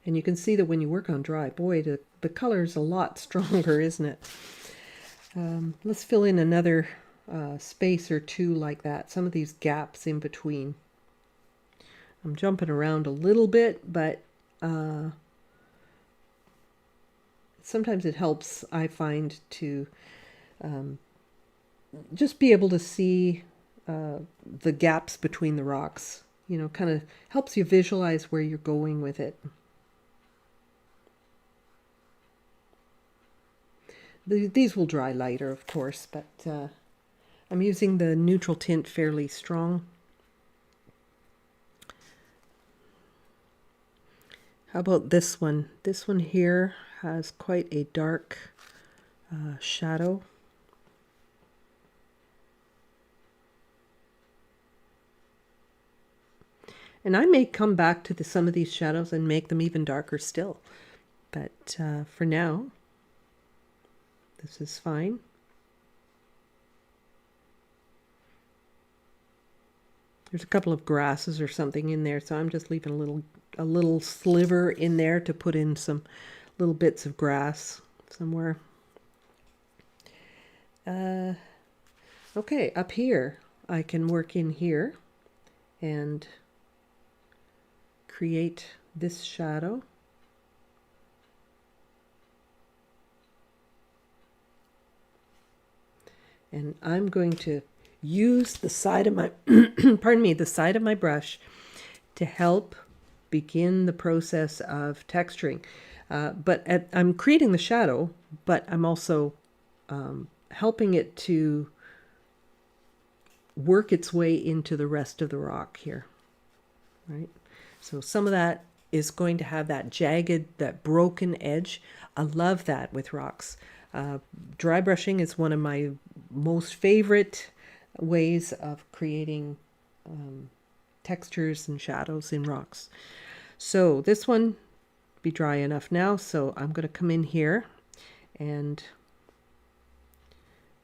and you can see that when you work on dry, boy, the color is a lot stronger, isn't it? Let's fill in another space or two like that, some of these gaps in between. I'm jumping around a little bit, but sometimes it helps, I find, to just be able to see the gaps between the rocks. You know, kind of helps you visualize where you're going with it. These will dry lighter, of course, but I'm using the neutral tint fairly strong. How about this one? This one here has quite a dark shadow. And I may come back to some of these shadows and make them even darker still. But for now, this is fine. There's a couple of grasses or something in there, so I'm just leaving a little sliver in there to put in some little bits of grass somewhere. Okay, up here, I can work in here and create this shadow. And I'm going to use the side of my, pardon me, the side of my brush to help begin the process of texturing. I'm creating the shadow, but I'm also helping it to work its way into the rest of the rock here, right? So some of that is going to have that jagged, that broken edge. I love that with rocks. Dry brushing is one of my most favorite ways of creating textures and shadows in rocks. So this one be dry enough now, so I'm going to come in here and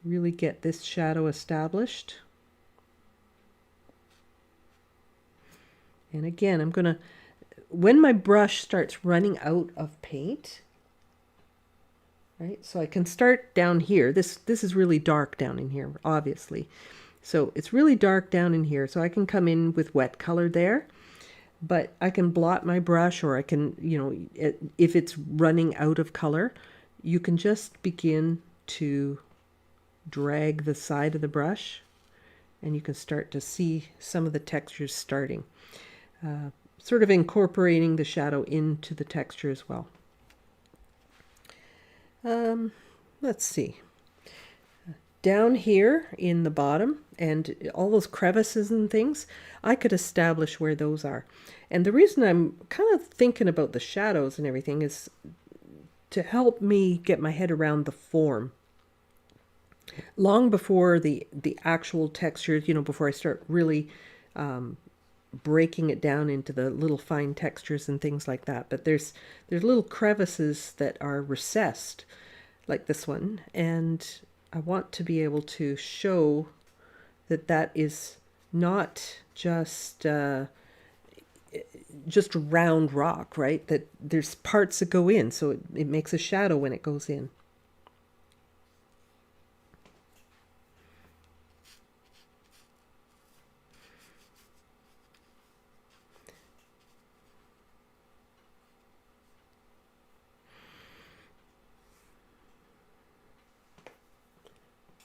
really get this shadow established. And again, I'm going to, when my brush starts running out of paint, right? So I can start down here. This is really dark down in here, obviously. So it's really dark down in here. So I can come in with wet color there. but I can blot my brush, or I can, if it's running out of color, you can just begin to drag the side of the brush, and you can start to see some of the textures starting, sort of incorporating the shadow into the texture as well. Let's see. Down here in the bottom, and all those crevices and things, I could establish where those are. And the reason I'm kind of thinking about the shadows and everything is to help me get my head around the form. Long before the actual textures, before I start really breaking it down into the little fine textures and things like that. But there's little crevices that are recessed, like this one, and I want to be able to show that that is not just round rock, right? That there's parts that go in, so it makes a shadow when it goes in.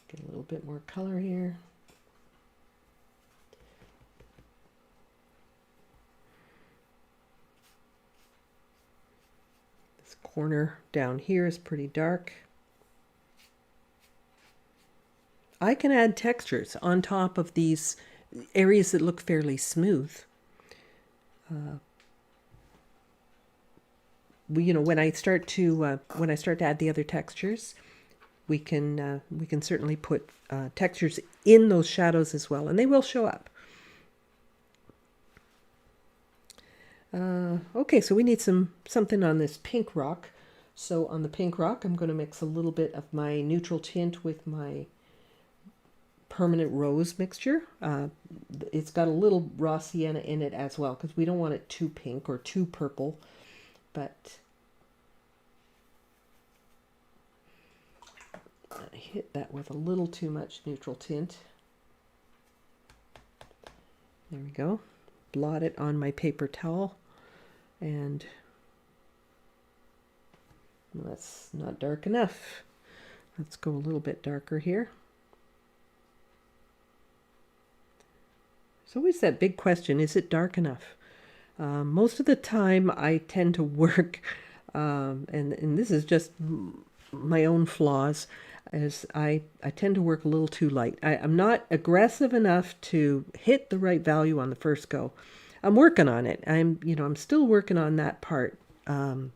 Get a little bit more color here. This corner down here is pretty dark. I can add textures on top of these areas that look fairly smooth. When I start to add the other textures, we can certainly put textures in those shadows as well, and they will show up. Okay, so we need something on this pink rock. So on the pink rock, I'm going to mix a little bit of my neutral tint with my permanent rose mixture. It's got a little raw sienna in it as well, because we don't want it too pink or too purple, but I hit that with a little too much neutral tint. There we go. Blot it on my paper towel, and that's not dark enough. Let's go a little bit darker here. There's always that big question, is it dark enough? Most of the time I tend to work, and this is just my own flaws, as I tend to work a little too light. I'm not aggressive enough to hit the right value on the first go. I'm working on it. I'm still working on that part of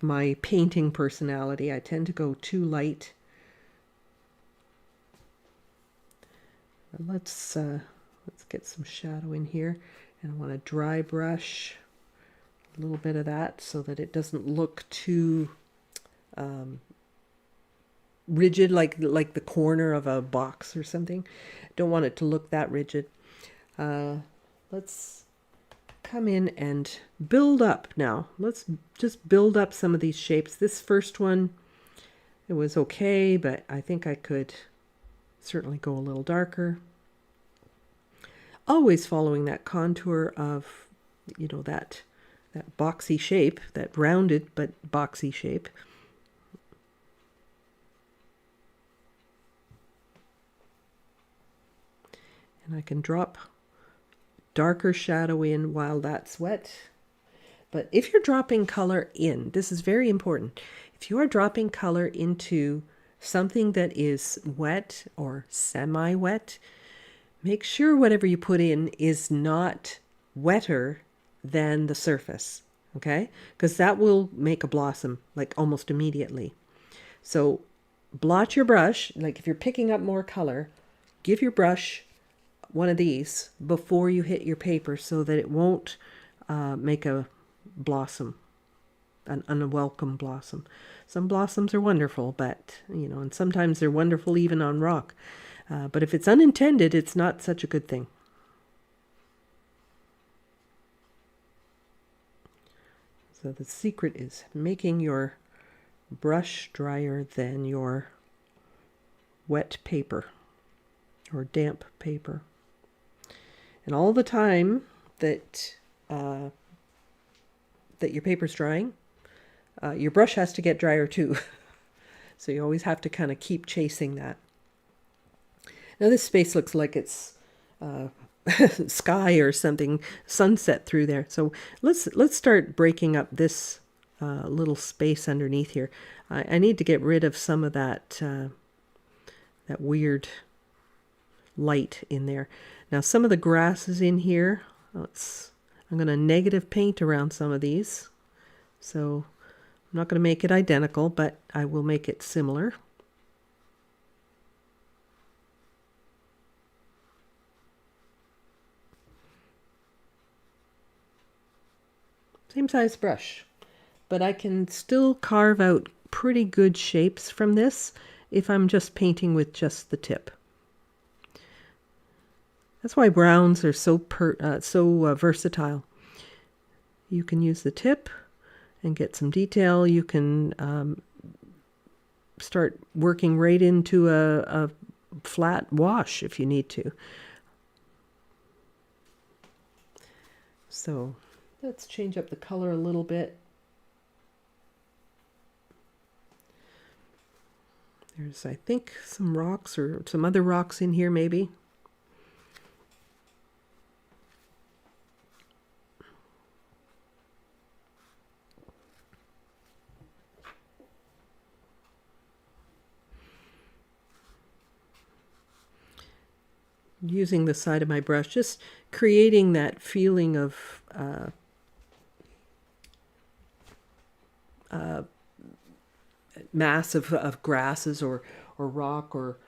my painting personality. I tend to go too light. Let's get some shadow in here, and I want a dry brush, a little bit of that, so that it doesn't look too rigid, like the corner of a box or something. Don't want it to look that rigid. Let's come in and build up now. Let's just build up some of these shapes. This first one, it was okay, but I think I could certainly go a little darker. Always following that contour of, that boxy shape, that rounded but boxy shape. And I can drop darker shadow in while that's wet. But if you're dropping color in, this is very important. If you are dropping color into something that is wet or semi-wet, make sure whatever you put in is not wetter than the surface, okay? Because that will make a blossom like almost immediately. So blot your brush, like if you're picking up more color, give your brush one of these before you hit your paper so that it won't make a blossom, an unwelcome blossom. Some blossoms are wonderful, but, and sometimes they're wonderful even on rock. But if it's unintended, it's not such a good thing. So the secret is making your brush drier than your wet paper or damp paper. And all the time that that your paper's drying, your brush has to get drier too. So you always have to kind of keep chasing that. Now this space looks like it's sky or something, sunset through there. So let's start breaking up this little space underneath here. I need to get rid of some of that that weird light in there. Now some of the grass is in here. I'm going to negative paint around some of these. So I'm not going to make it identical, but I will make it similar. Same size brush, but I can still carve out pretty good shapes from this if I'm just painting with just the tip. That's why browns are so versatile. You can use the tip and get some detail. You can start working right into a flat wash if you need to. So let's change up the color a little bit. There's, I think, some rocks or some other rocks in here maybe. Using the side of my brush, just creating that feeling of mass of grasses or rock or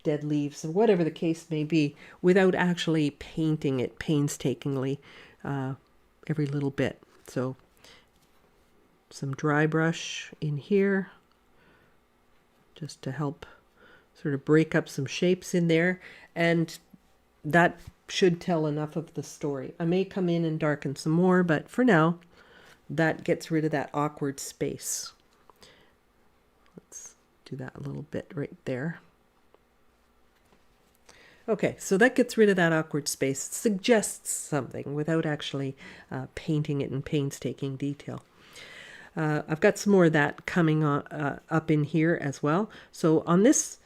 dead leaves, or whatever the case may be, without actually painting it painstakingly every little bit. So some dry brush in here just to help sort of break up some shapes in there, and that should tell enough of the story. I may come in and darken some more, but for now that gets rid of that awkward space. Let's do that a little bit right there. Okay, so that gets rid of that awkward space. It suggests something without actually painting it in painstaking detail. I've got some more of that coming on, up in here as well. So on this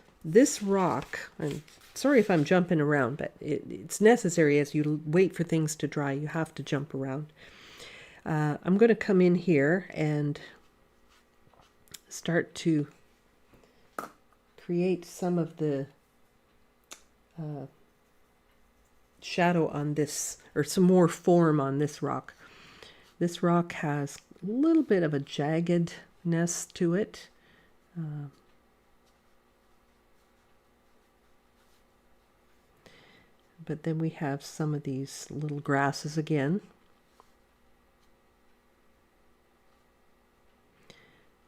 rock, I'm sorry if I'm jumping around, but it's necessary as you wait for things to dry. You have to jump around. I'm going to come in here and start to create some of the shadow on this, or some more form on this rock. This rock has a little bit of a jaggedness to it. But then we have some of these little grasses again,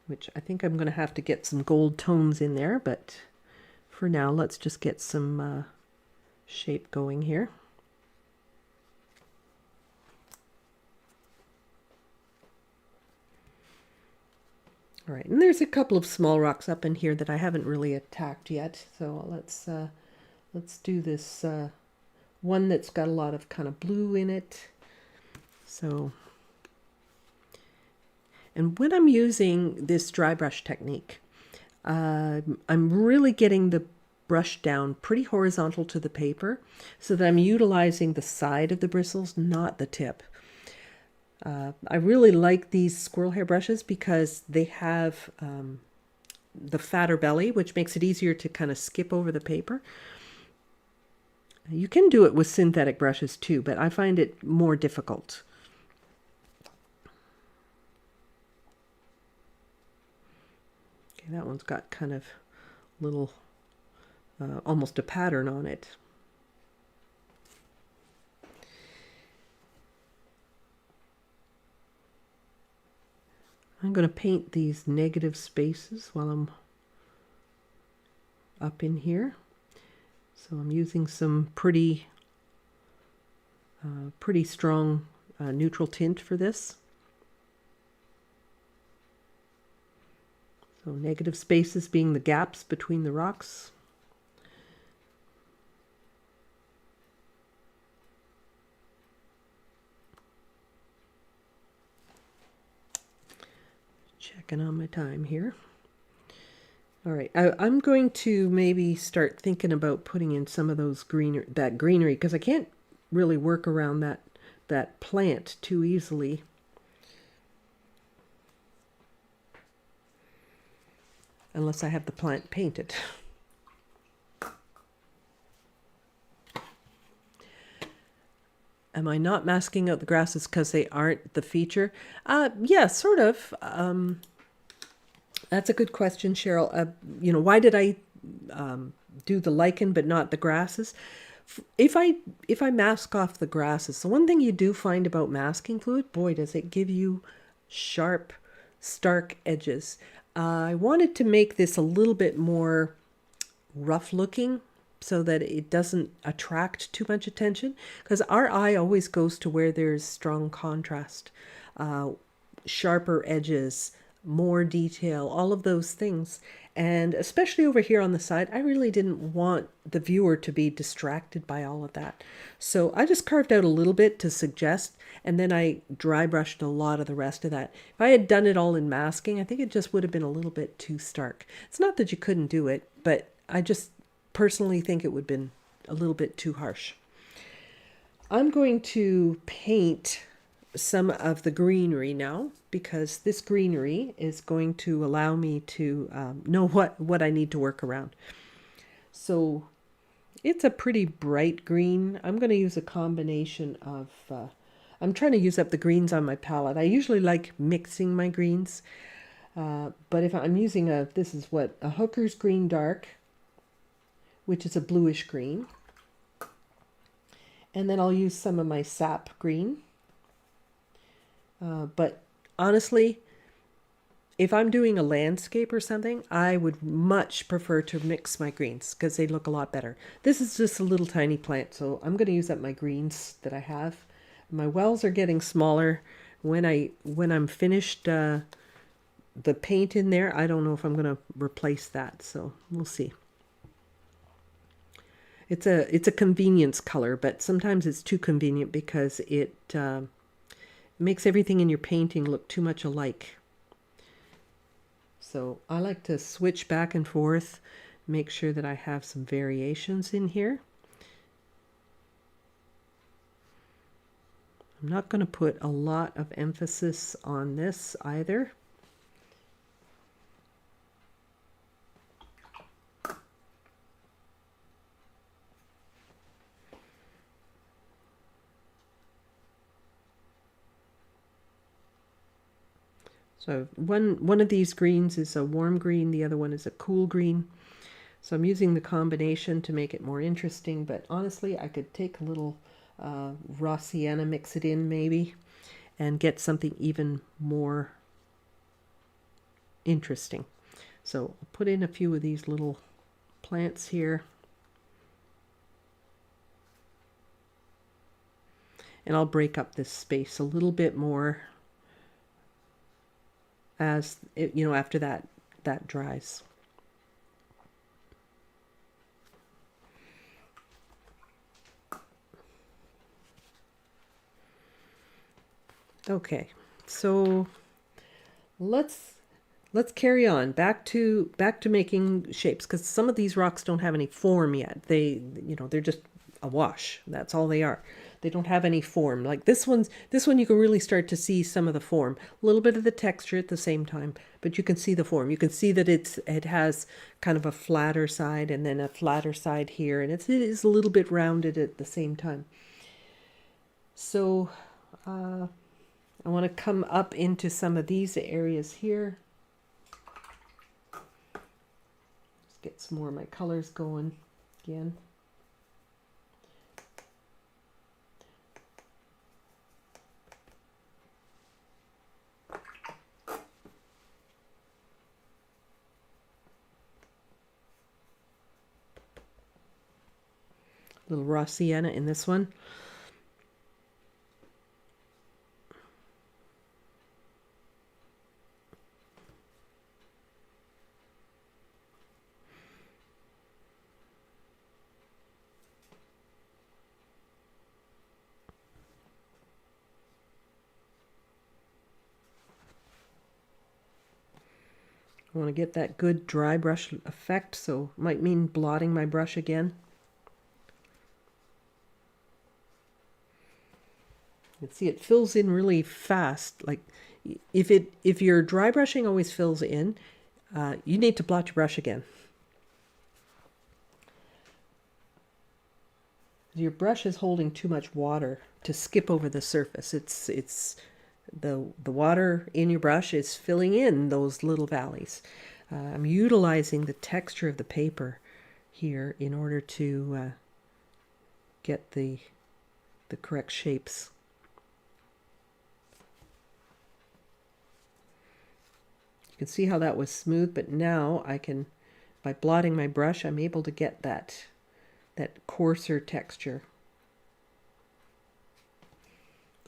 which I think I'm going to have to get some gold tones in there, but for now let's just get some shape going here. All right, and there's a couple of small rocks up in here that I haven't really attacked yet, so let's do this one that's got a lot of kind of blue in it. So, and when I'm using this dry brush technique, I'm really getting the brush down pretty horizontal to the paper so that I'm utilizing the side of the bristles, not the tip. I really like these squirrel hair brushes because they have the fatter belly, which makes it easier to kind of skip over the paper. You can do it with synthetic brushes too, but I find it more difficult. Okay, that one's got kind of little, almost a pattern on it. I'm going to paint these negative spaces while I'm up in here. So I'm using some pretty strong neutral tint for this. So negative spaces being the gaps between the rocks. Checking on my time here. All right, I'm going to maybe start thinking about putting in some of those greenery, because I can't really work around that plant too easily. Unless I have the plant painted. Am I not masking out the grasses because they aren't the feature? Yeah, sort of. That's a good question, Cheryl. Why did I do the lichen but not the grasses? If I mask off the grasses, so one thing you do find about masking fluid, boy, does it give you sharp, stark edges. I wanted to make this a little bit more rough looking so that it doesn't attract too much attention, because our eye always goes to where there's strong contrast, sharper edges, more detail, all of those things. And especially over here on the side, I really didn't want the viewer to be distracted by all of that. So I just carved out a little bit to suggest, and then I dry brushed a lot of the rest of that. If I had done it all in masking, I think it just would have been a little bit too stark. It's not that you couldn't do it, but I just personally think it would have been a little bit too harsh. I'm going to paint some of the greenery now, because this greenery is going to allow me to know what I need to work around. So it's a pretty bright green. I'm going to use a combination of, I'm trying to use up the greens on my palette. I usually like mixing my greens, but if I'm using this is a Hooker's Green Dark, which is a bluish green. And then I'll use some of my sap green. But honestly, if I'm doing a landscape or something, I would much prefer to mix my greens because they look a lot better. This is just a little tiny plant, so I'm going to use up my greens that I have. My wells are getting smaller. When I'm finished the paint in there, I don't know if I'm going to replace that, so we'll see. It's a convenience color, but sometimes it's too convenient because it makes everything in your painting look too much alike. So I like to switch back and forth, make sure that I have some variations in here. I'm not going to put a lot of emphasis on this either. So one of these greens is a warm green, the other one is a cool green. So I'm using the combination to make it more interesting, but honestly I could take a little raw sienna, mix it in maybe, and get something even more interesting. So I'll put in a few of these little plants here. And I'll break up this space a little bit more as it, after that dries. Okay, so let's carry on back to making shapes, because some of these rocks don't have any form yet. They're just a wash. That's all they are. They don't have any form. Like this one you can really start to see some of the form, a little bit of the texture at the same time, but you can see the form. You can see that it has kind of a flatter side and then a flatter side here, and it is a little bit rounded at the same time. So I want to come up into some of these areas here. Let's get some more of my colors going again. Little raw sienna in this one. I want to get that good dry brush effect, so it might mean blotting my brush again. You can see it fills in really fast. Like if your dry brushing always fills in, you need to blot your brush again. Your brush is holding too much water to skip over the surface. It's the water in your brush is filling in those little valleys. I'm utilizing the texture of the paper here in order to get the correct shapes. You can see how that was smooth, but now I can, by blotting my brush, I'm able to get that coarser texture.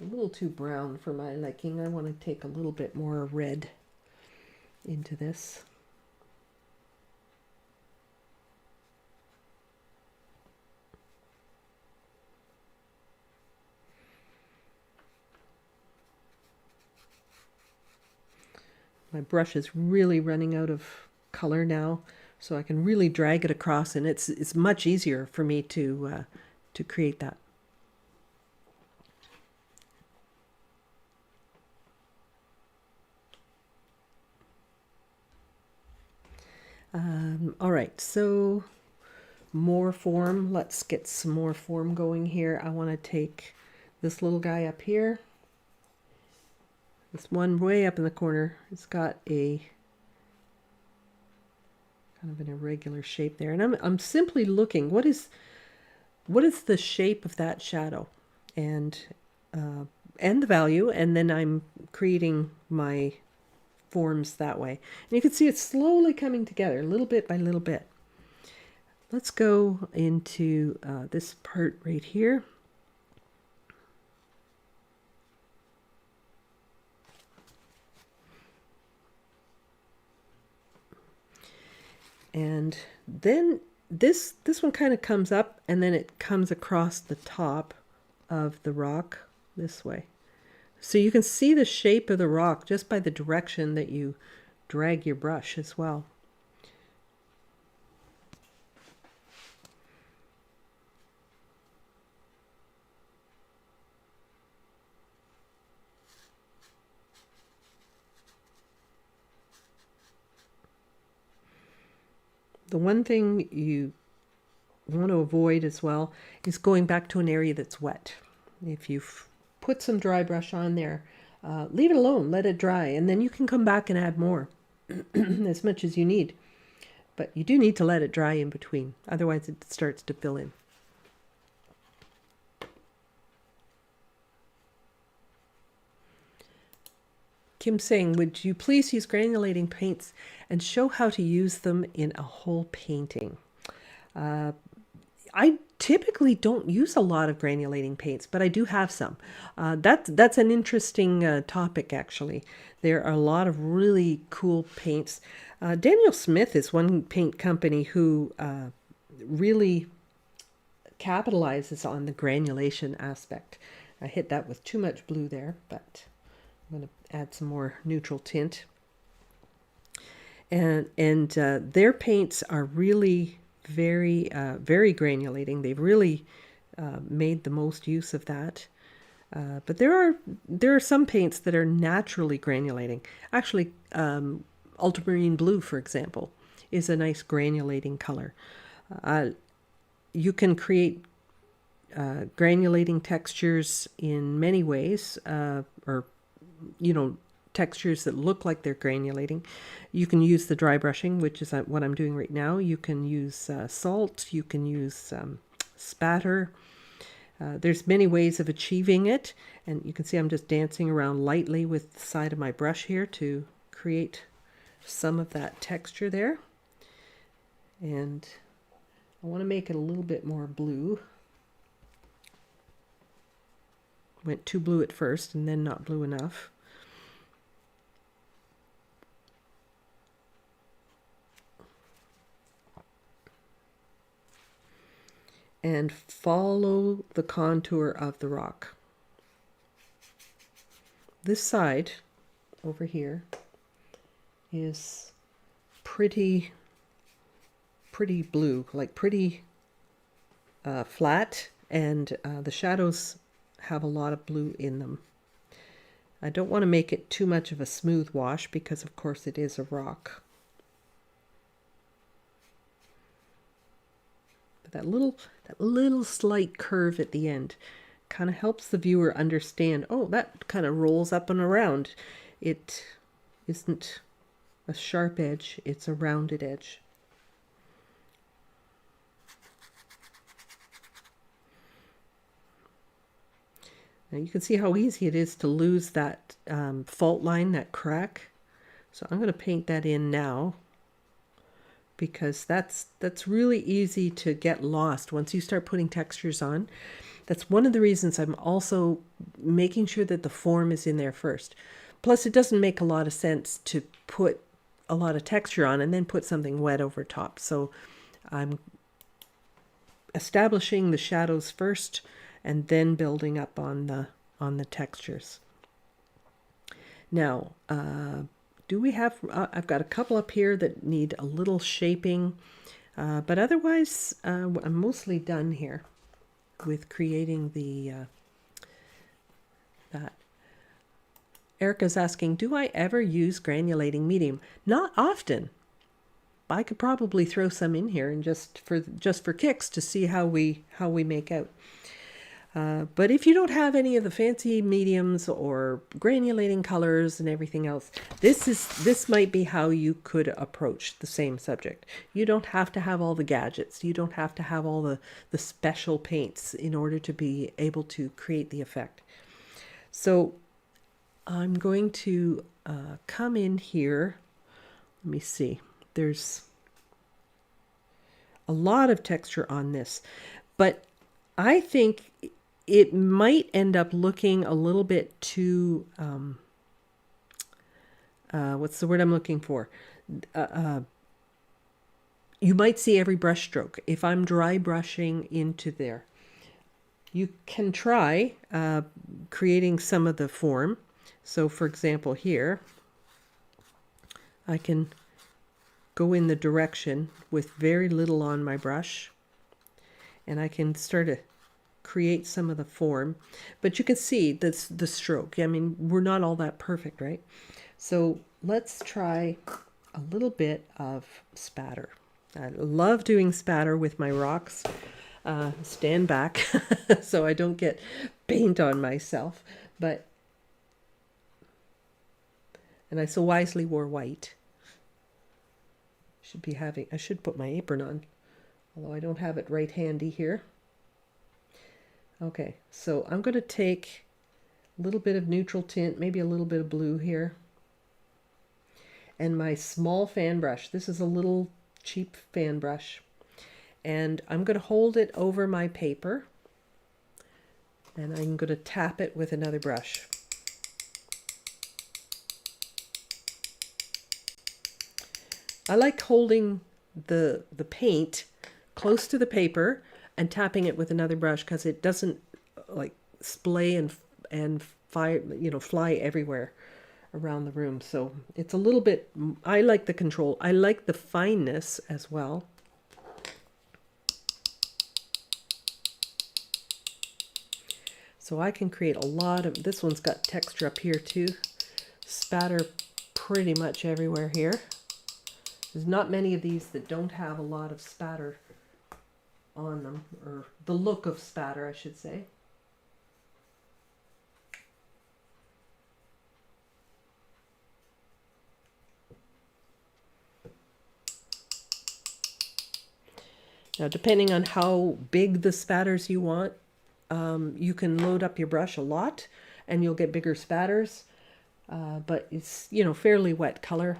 A little too brown for my liking. I want to take a little bit more red into this. My brush is really running out of color now, so I can really drag it across, and it's much easier for me to create that. All right, so more form. Let's get some more form going here. I want to take this little guy up here. This one way up in the corner, it's got a kind of an irregular shape there, and I'm simply looking what is the shape of that shadow, and the value, and then I'm creating my forms that way. And you can see it's slowly coming together, little bit by little bit. Let's go into this part right here. And then this one kind of comes up, and then it comes across the top of the rock this way. So you can see the shape of the rock just by the direction that you drag your brush as well. The one thing you want to avoid as well is going back to an area that's wet. If you've put some dry brush on there, leave it alone, let it dry, and then you can come back and add more as much as you need. But you do need to let it dry in between, otherwise it starts to fill in. Kim saying, would you please use granulating paints and show how to use them in a whole painting? I typically don't use a lot of granulating paints, but I do have some. That's an interesting topic, actually. There are a lot of really cool paints. Daniel Smith is one paint company who really capitalizes on the granulation aspect. I hit that with too much blue there, but I'm going to add some more neutral tint. And their paints are really very granulating. They've really made the most use of that. But there are some paints that are naturally granulating. Actually, ultramarine blue, for example, is a nice granulating color. You can create granulating textures in many ways, or textures that look like they're granulating. You can use the dry brushing, which is what I'm doing right now. You can use salt, you can use spatter. There's many ways of achieving it, and you can see I'm just dancing around lightly with the side of my brush here to create some of that texture there. And I want to make it a little bit more blue. Went too blue at first and then not blue enough. And follow the contour of the rock. This side over here is pretty blue, like pretty flat, and the shadows have a lot of blue in them. I don't want to make it too much of a smooth wash because of course it is a rock. But that little slight curve at the end kind of helps the viewer understand, oh, that kind of rolls up and around. It isn't a sharp edge, it's a rounded edge. Now you can see how easy it is to lose that fault line, that crack. So I'm going to paint that in now, because that's really easy to get lost once you start putting textures on. That's one of the reasons I'm also making sure that the form is in there first. Plus, it doesn't make a lot of sense to put a lot of texture on and then put something wet over top. So I'm establishing the shadows first and then building up on the textures. Now, do we have, I've got a couple up here that need a little shaping, but otherwise I'm mostly done here with creating the that. Erica's asking, do I ever use granulating medium? Not often. I could probably throw some in here and just for kicks to see how we make out. But if you don't have any of the fancy mediums or granulating colors and everything else, this might be how you could approach the same subject. You don't have to have all the gadgets. You don't have to have all the special paints in order to be able to create the effect. So I'm going to come in here. Let me see. There's a lot of texture on this, but I think it might end up looking a little bit too, what's the word I'm looking for? You might see every brush stroke if I'm dry brushing into there. You can try creating some of the form. So for example here, I can go in the direction with very little on my brush, and I can start to create some of the form, but you can see that's the stroke. I mean, we're not all that perfect, right? So let's try a little bit of spatter. I love doing spatter with my rocks. Stand back so I don't get paint on myself, and I so wisely wore white. I should put my apron on, although I don't have it right handy here. Okay, so I'm going to take a little bit of neutral tint, maybe a little bit of blue here, and my small fan brush. This is a little cheap fan brush, and I'm going to hold it over my paper, and I'm going to tap it with another brush. I like holding the paint close to the paper and tapping it with another brush because it doesn't like splay and fly everywhere around the room. So it's a little bit, I like the control. I like the fineness as well. So I can create a lot of, this one's got texture up here too. Spatter pretty much everywhere here. There's not many of these that don't have a lot of spatter on them, or the look of spatter, I should say. Now, depending on how big the spatters you want, you can load up your brush a lot and you'll get bigger spatters, but it's, fairly wet color.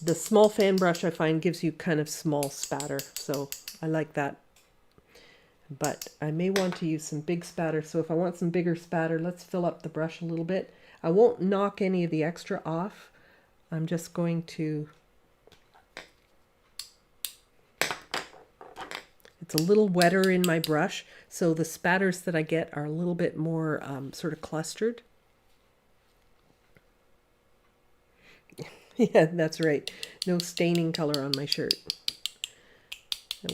The small fan brush I find gives you kind of small spatter, so I like that. But I may want to use some big spatter, so if I want some bigger spatter, let's fill up the brush a little bit. I won't knock any of the extra off. I'm just going to... It's a little wetter in my brush, so the spatters that I get are a little bit more sort of clustered. Yeah, that's right. No staining color on my shirt. It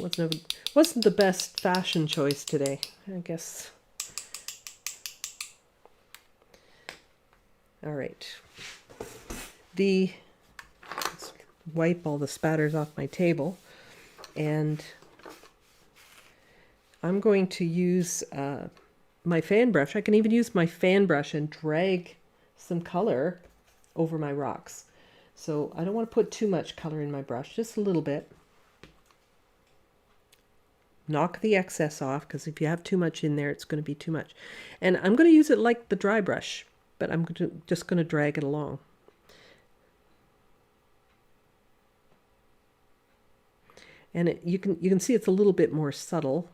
wasn't the best fashion choice today, I guess. All right. Let's wipe all the spatters off my table, and I'm going to use my fan brush. I can even use my fan brush and drag some color over my rocks. So I don't want to put too much color in my brush, just a little bit. Knock the excess off, because if you have too much in there, it's going to be too much. And I'm going to use it like the dry brush, but I'm just going to drag it along. And you can see it's a little bit more subtle.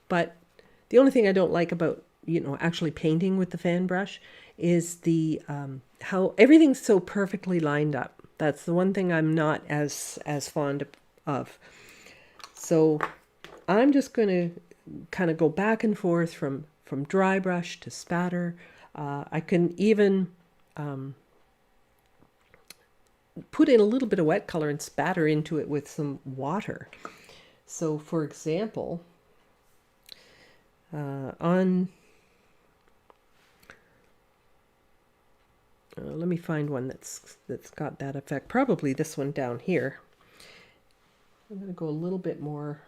But the only thing I don't like about, actually painting with the fan brush is the how everything's so perfectly lined up. That's the one thing I'm not as fond of. So I'm just going to kind of go back and forth from dry brush to spatter. I can even put in a little bit of wet color and spatter into it with some water. So for example, let me find one that's got that effect. Probably this one down here. I'm going to go a little bit more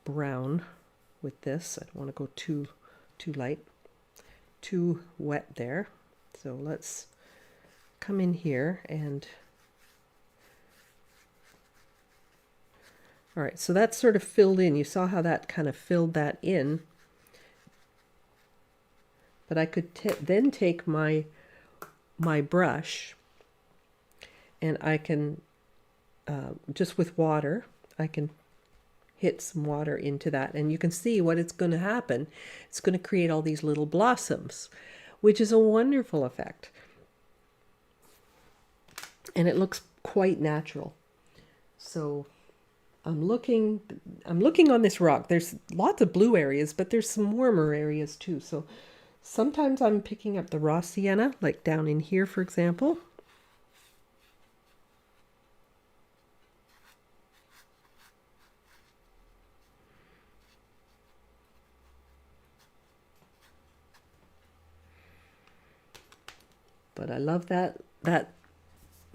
brown with this. I don't want to go too light, too wet there. So let's come in here and all right, so that's sort of filled in. You saw how that kind of filled that in. But I could then take my brush, and I can, just with water, I can hit some water into that. And you can see what it's going to happen. It's going to create all these little blossoms, which is a wonderful effect. And it looks quite natural. So I'm looking on this rock. There's lots of blue areas, but there's some warmer areas too. So sometimes I'm picking up the raw sienna, like down in here, for example. But I love that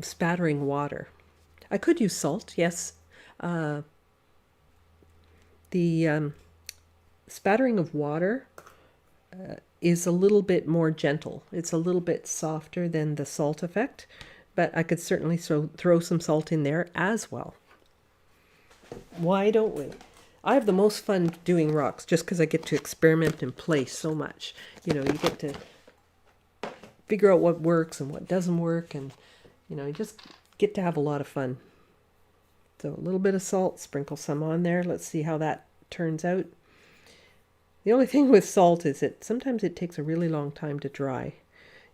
spattering water. I could use salt, yes. The spattering of water is a little bit more gentle. It's a little bit softer than the salt effect, but I could certainly throw some salt in there as well. Why don't we? I have the most fun doing rocks just because I get to experiment and play so much. You get to figure out what works and what doesn't work, and you just get to have a lot of fun. So a little bit of salt, sprinkle some on there. Let's see how that turns out. The only thing with salt is sometimes it takes a really long time to dry.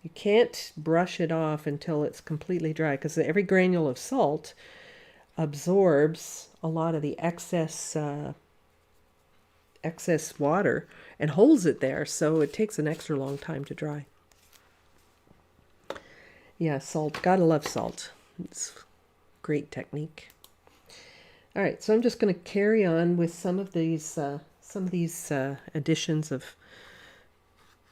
You can't brush it off until it's completely dry, because every granule of salt absorbs a lot of the excess water and holds it there, so it takes an extra long time to dry. Yeah, salt. Gotta love salt. It's great technique. All right, so I'm just going to carry on with some of these additions of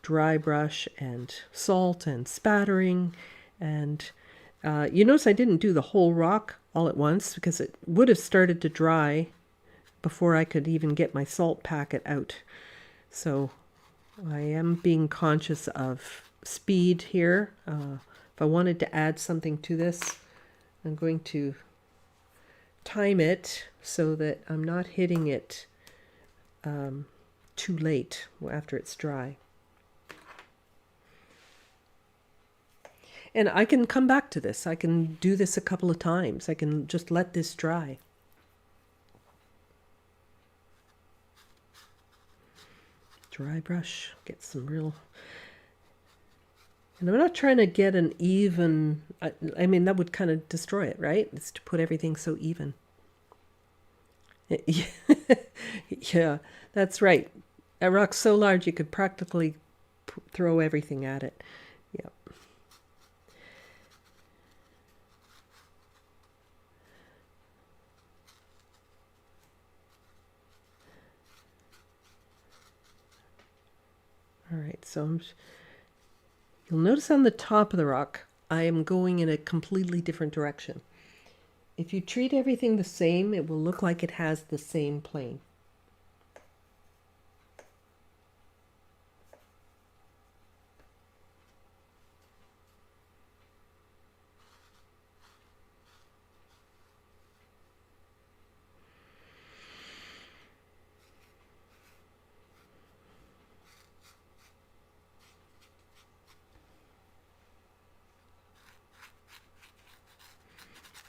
dry brush and salt and spattering. And you notice I didn't do the whole rock all at once, because it would have started to dry before I could even get my salt packet out. So I am being conscious of speed here. If I wanted to add something to this, I'm going to time it so that I'm not hitting it too late after it's dry. And I can come back to this. I can do this a couple of times. I can just let this dry. Dry brush, get some real... And I'm not trying to get an even... I mean, that would kind of destroy it, right? It's to put everything so even. Yeah, that's right. A rock's so large you could practically throw everything at it. Yeah. All right, so you'll notice on the top of the rock, I am going in a completely different direction. If you treat everything the same, it will look like it has the same plane.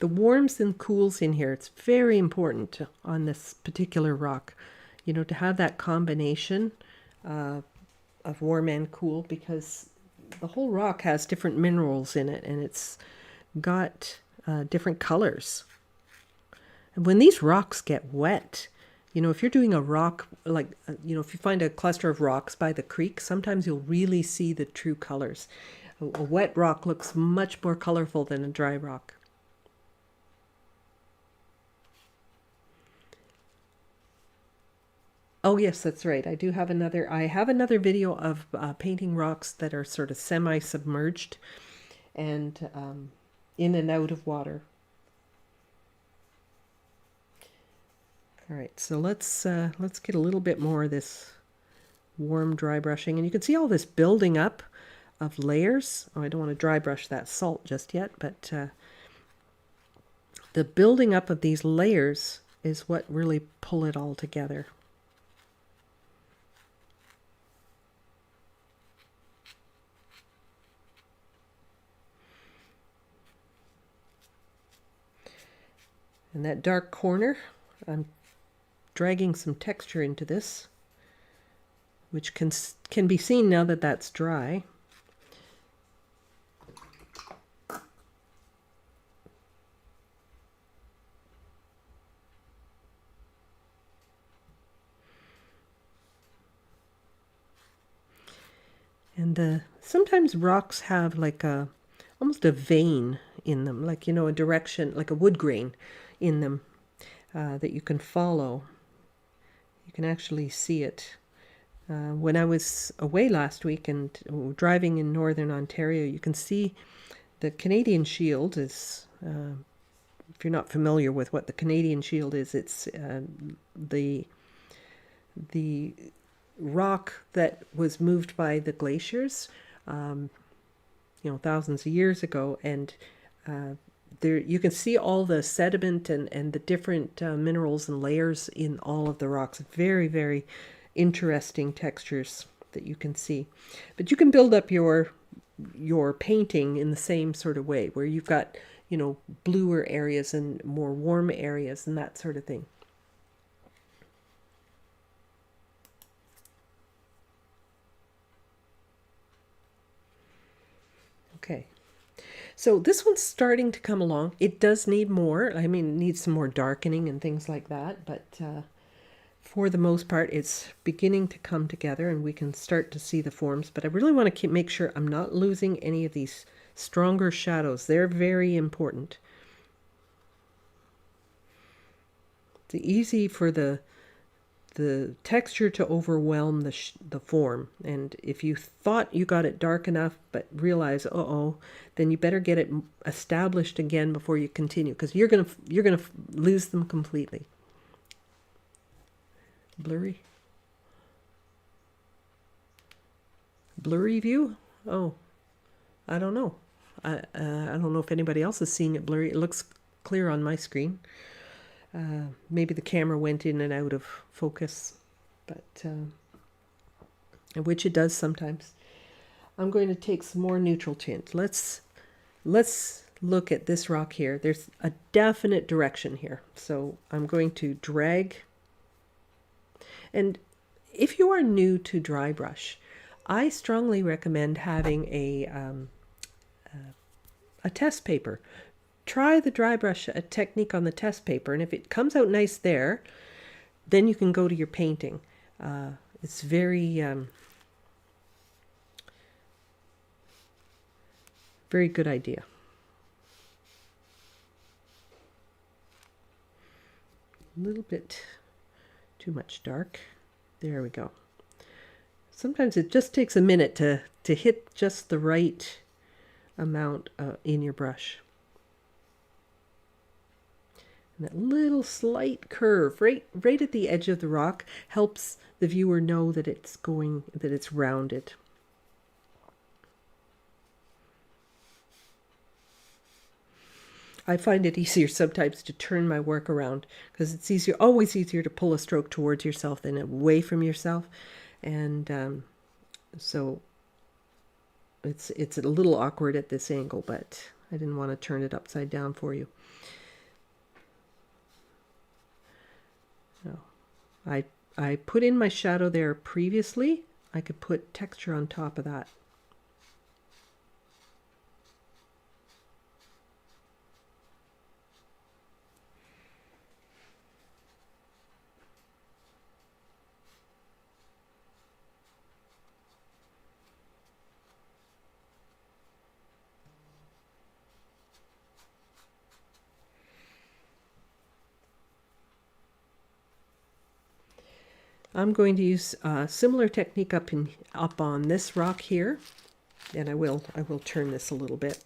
The warms and cools in here, it's very important on this particular rock, to have that combination uh, of warm and cool, because the whole rock has different minerals in it, and it's got different colors. And when these rocks get wet, if you're doing a rock, like, if you find a cluster of rocks by the creek, sometimes you'll really see the true colors. A wet rock looks much more colorful than a dry rock. Oh yes, that's right. I have another video of painting rocks that are sort of semi-submerged and in and out of water. All right, so let's get a little bit more of this warm dry brushing, and you can see all this building up of layers. Oh, I don't want to dry brush that salt just yet, but the building up of these layers is what really pull it all together. And that dark corner, I'm dragging some texture into this, which can be seen now that that's dry. And sometimes rocks have like almost a vein in them, like, a direction, like a wood grain in them that you can follow. You can actually see it. When I was away last week and driving in northern Ontario, you can see the Canadian Shield is, if you're not familiar with what the Canadian Shield is, it's the rock that was moved by the glaciers, thousands of years ago, and there you can see all the sediment and the different minerals and layers in all of the rocks. Very, very interesting textures that you can see. But you can build up your painting in the same sort of way, where you've got, bluer areas and more warm areas and that sort of thing. Okay. So this one's starting to come along. It does need more. I mean, it needs some more darkening and things like that. But for the most part, it's beginning to come together and we can start to see the forms. But I really want to make sure I'm not losing any of these stronger shadows. They're very important. It's easy for the texture to overwhelm the form, and if you thought you got it dark enough but realize, uh-oh, then you better get it established again before you continue, because you're gonna lose them completely. Blurry view. Oh, I don't know. I don't know if anybody else is seeing it blurry. It looks clear on my screen. Maybe the camera went in and out of focus, but which it does sometimes. I'm going to take some more neutral tint. Let's look at this rock here. There's a definite direction here, so I'm going to drag. And if you are new to dry brush, I strongly recommend having a test paper try the dry brush technique on the test paper, and if it comes out nice there, then you can go to your painting. It's very good idea. A little bit too much dark. There we go. Sometimes it just takes a minute to hit just the right amount in your brush. And that little slight curve right at the edge of the rock helps the viewer know that it's rounded. I find it easier sometimes to turn my work around because it's always easier to pull a stroke towards yourself than away from yourself. And so it's a little awkward at this angle, but I didn't want to turn it upside down for you. So I put in my shadow there previously. I could put texture on top of that. I'm going to use a similar technique up on this rock here, and I will turn this a little bit.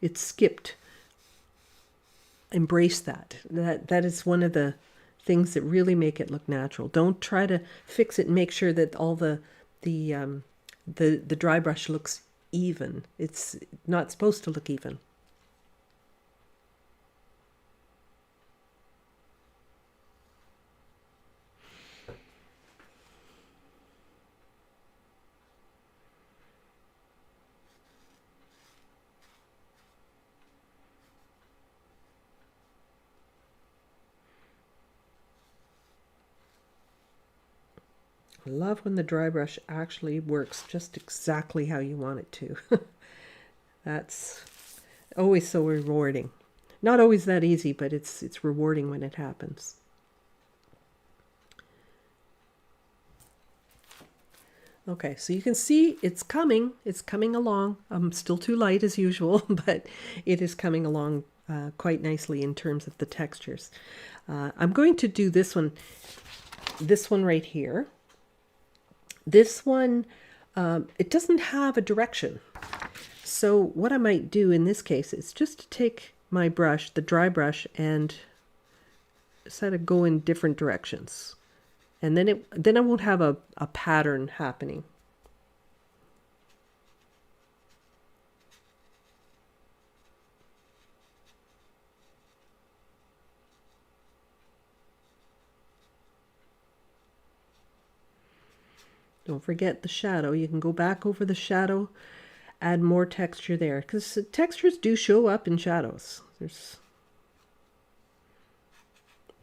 It's skipped. Embrace that. That is one of the things that really make it look natural. Don't try to fix it and make sure that all the dry brush looks even. It's not supposed to look even. I love when the dry brush actually works just exactly how you want it to. That's always so rewarding. Not always that easy, but it's rewarding when it happens. Okay, so you can see it's coming along. I'm still too light as usual, but it is coming along quite nicely in terms of the textures. I'm going to do this one right here. This one, it doesn't have a direction. So what I might do in this case is just to take my brush, the dry brush, and sort of go in different directions. And then I won't have a pattern happening. Don't forget the shadow. You can go back over the shadow, add more texture there, because textures do show up in shadows.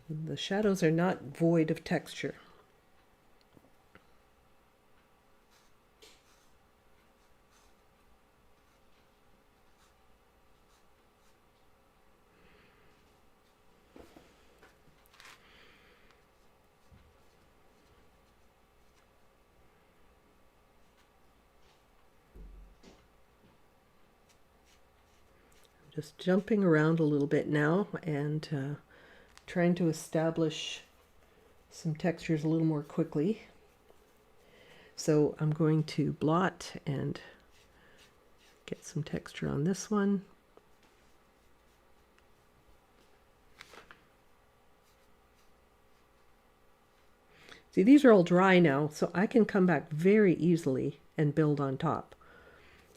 The shadows are not void of texture. Just jumping around a little bit now and trying to establish some textures a little more quickly. So I'm going to blot and get some texture on this one. See, these are all dry now, so I can come back very easily and build on top.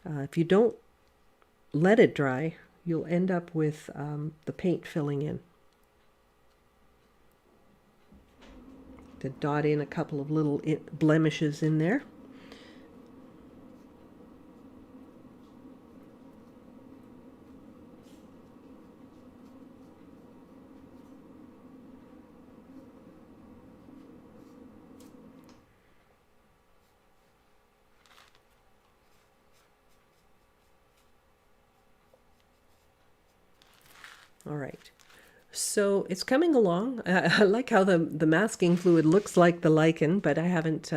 If you don't let it dry, you'll end up with the paint filling in. To dot in a couple of little blemishes in there. All right. So it's coming along. I like how the masking fluid looks like the lichen, but I haven't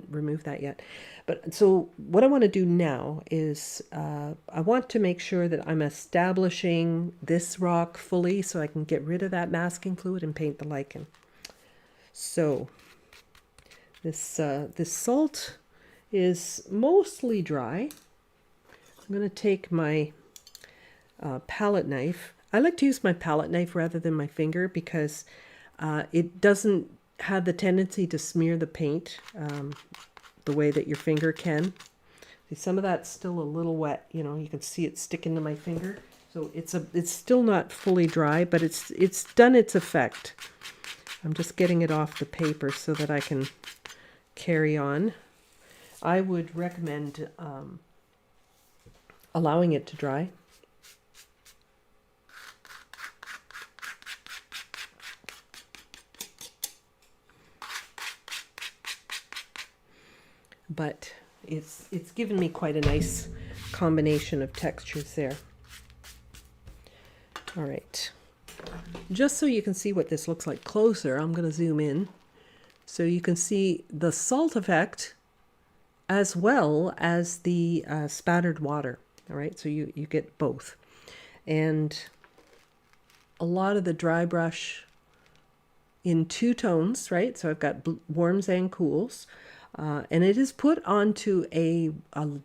removed that yet. But so what I want to do now is I want to make sure that I'm establishing this rock fully so I can get rid of that masking fluid and paint the lichen. So this salt is mostly dry. I'm going to take my palette knife. I like to use my palette knife rather than my finger because it doesn't have the tendency to smear the paint the way that your finger can. See, some of that's still a little wet. You know, you can see it sticking to my finger. So it's still not fully dry, but it's done its effect. I'm just getting it off the paper so that I can carry on. I would recommend allowing it to dry. But it's given me quite a nice combination of textures there. All right. Just so you can see what this looks like closer, I'm going to zoom in so you can see the salt effect as well as the spattered water. All right, so you get both. And a lot of the dry brush in two tones, right? So I've got warms and cools. And it is put onto a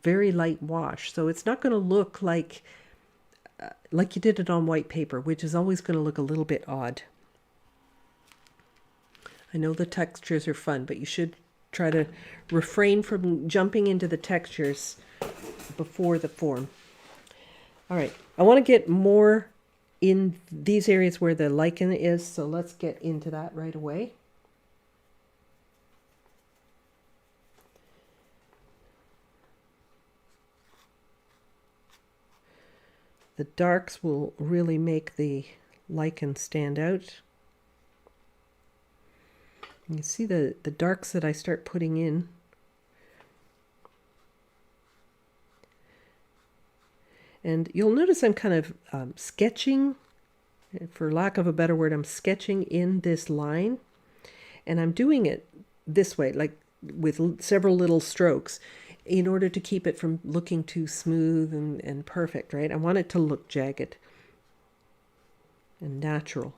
very light wash. So it's not going to look like you did it on white paper, which is always going to look a little bit odd. I know the textures are fun, but you should try to refrain from jumping into the textures before the form. All right, I want to get more in these areas where the lichen is, so let's get into that right away. The darks will really make the lichen stand out. You see the darks that I start putting in. And you'll notice I'm kind of sketching, for lack of a better word, I'm sketching in this line. And I'm doing it this way, like with several little strokes, in order to keep it from looking too smooth and perfect, right? I want it to look jagged and natural.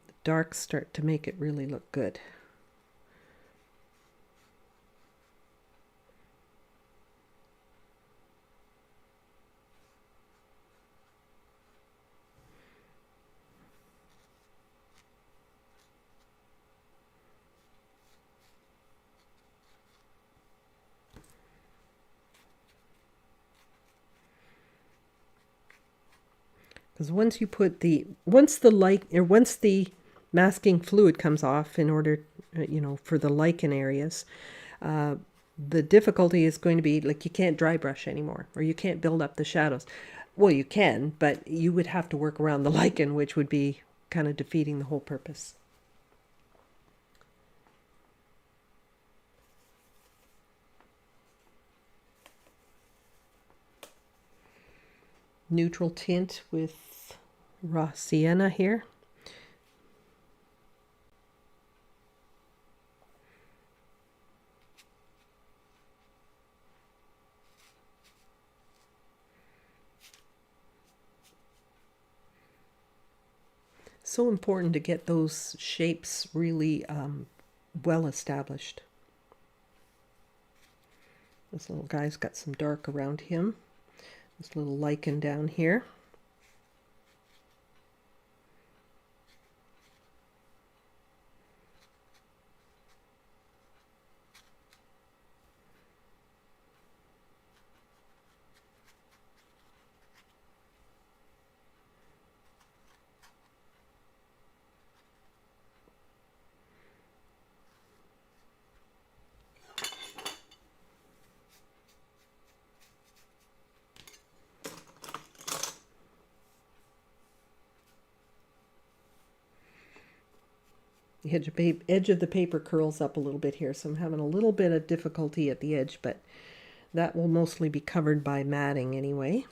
The darks start to make it really look good. Because once the masking fluid comes off in order, for the lichen areas, the difficulty is going to be like you can't dry brush anymore, or you can't build up the shadows. Well, you can, but you would have to work around the lichen, which would be kind of defeating the whole purpose. Neutral tint with raw sienna here. So important to get those shapes really well established. This little guy's got some dark around him. This little lichen down here. The edge of the paper curls up a little bit here, so I'm having a little bit of difficulty at the edge, but that will mostly be covered by matting anyway.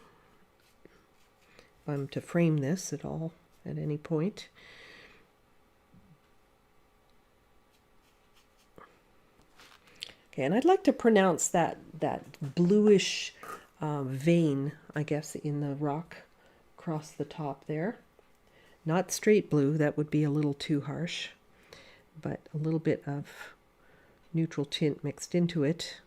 If I'm to frame this at all at any point. Okay, and I'd like to pronounce that bluish vein, I guess, in the rock across the top there. Not straight blue, that would be a little too harsh, but a little bit of neutral tint mixed into it.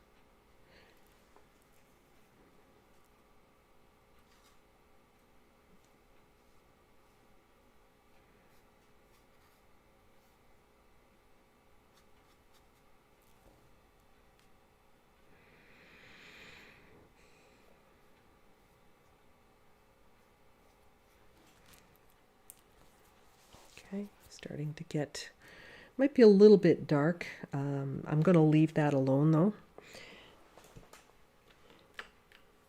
Okay, starting to get, might be a little bit dark. I'm going to leave that alone though.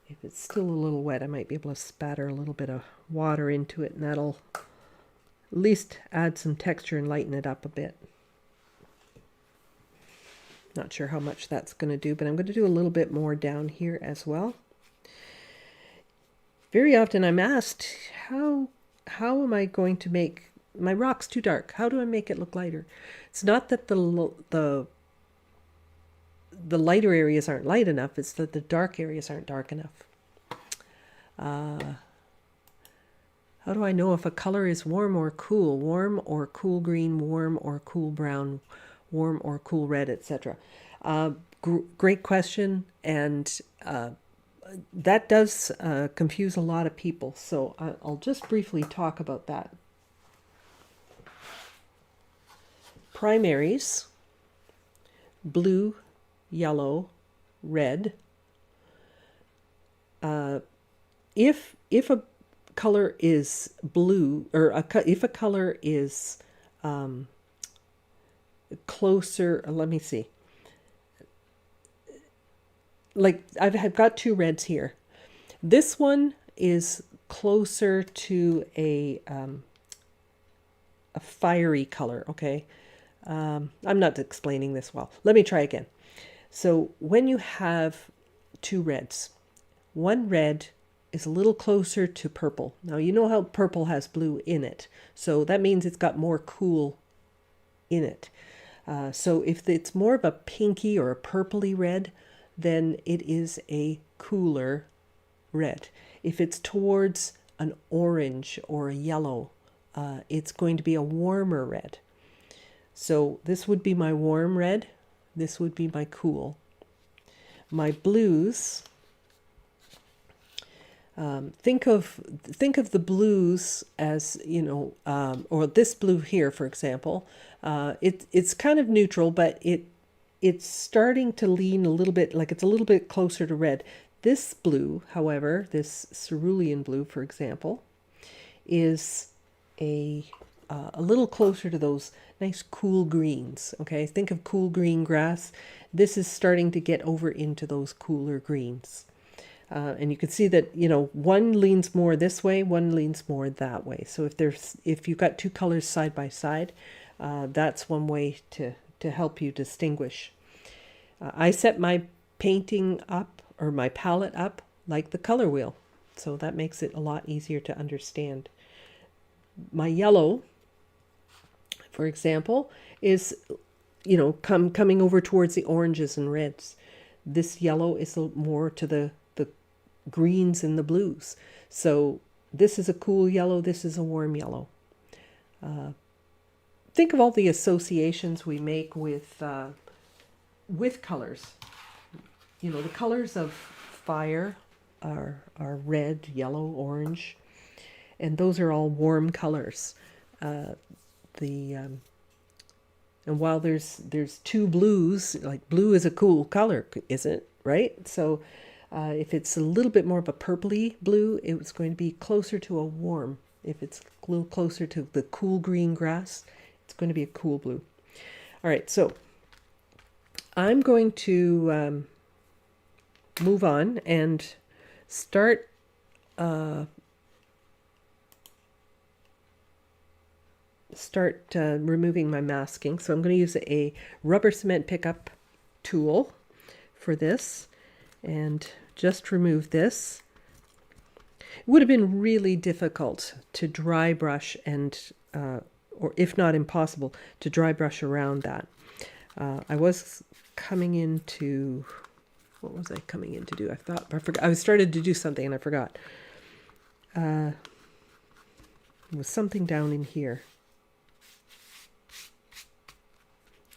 If it's still a little wet, I might be able to spatter a little bit of water into it, and that'll at least add some texture and lighten it up a bit. Not sure how much that's going to do, but I'm going to do a little bit more down here as well. Very often I'm asked, how am I going to make my rock's too dark? How do I make it look lighter? It's not that the lighter areas aren't light enough, it's that the dark areas aren't dark enough. How do I know if a color is warm or cool? Warm or cool green, warm or cool brown, warm or cool red, etc. Great question, and that does confuse a lot of people, so I'll just briefly talk about that. Primaries, blue, yellow, red. If a color is blue, or if a color is closer, let me see. Like I've got two reds here. This one is closer to a fiery color. Okay, I'm not explaining this well. Let me try again. So when you have two reds, one red is a little closer to purple. Now you know how purple has blue in it, so that means it's got more cool in it. So if it's more of a pinky or a purpley red, then it is a cooler red. If it's towards an orange or a yellow, it's going to be a warmer red. So this would be my warm red. This would be my cool. My blues, think of the blues as, you know, or this blue here, for example. It's kind of neutral, but it's starting to lean a little bit, like it's a little bit closer to red. This blue, however, this cerulean blue, for example, is a little closer to those nice cool greens. Okay, think of cool green grass. This is starting to get over into those cooler greens. And you can see that, you know, one leans more this way, one leans more that way. So if you've got two colors side by side, that's one way to help you distinguish. I set my painting up, or my palette up, like the color wheel. So that makes it a lot easier to understand. My yellow, for example, is, you know, coming over towards the oranges and reds. This yellow is more to the greens and the blues. So this is a cool yellow, this is a warm yellow. Think of all the associations we make with colors. You know, the colors of fire are red, yellow, orange, and those are all warm colors. And while there's two blues, like blue is a cool color, isn't it? Right? So if it's a little bit more of a purpley blue, it's going to be closer to a warm. If it's a little closer to the cool green grass, it's going to be a cool blue. All right, so I'm going to move on and start start removing my masking. So I'm going to use a rubber cement pickup tool for this and just remove this. It would have been really difficult to dry brush and, or if not impossible, to dry brush around that. I was coming into, what was I coming in to do? I forgot. I started to do something and I forgot. It was something down in here.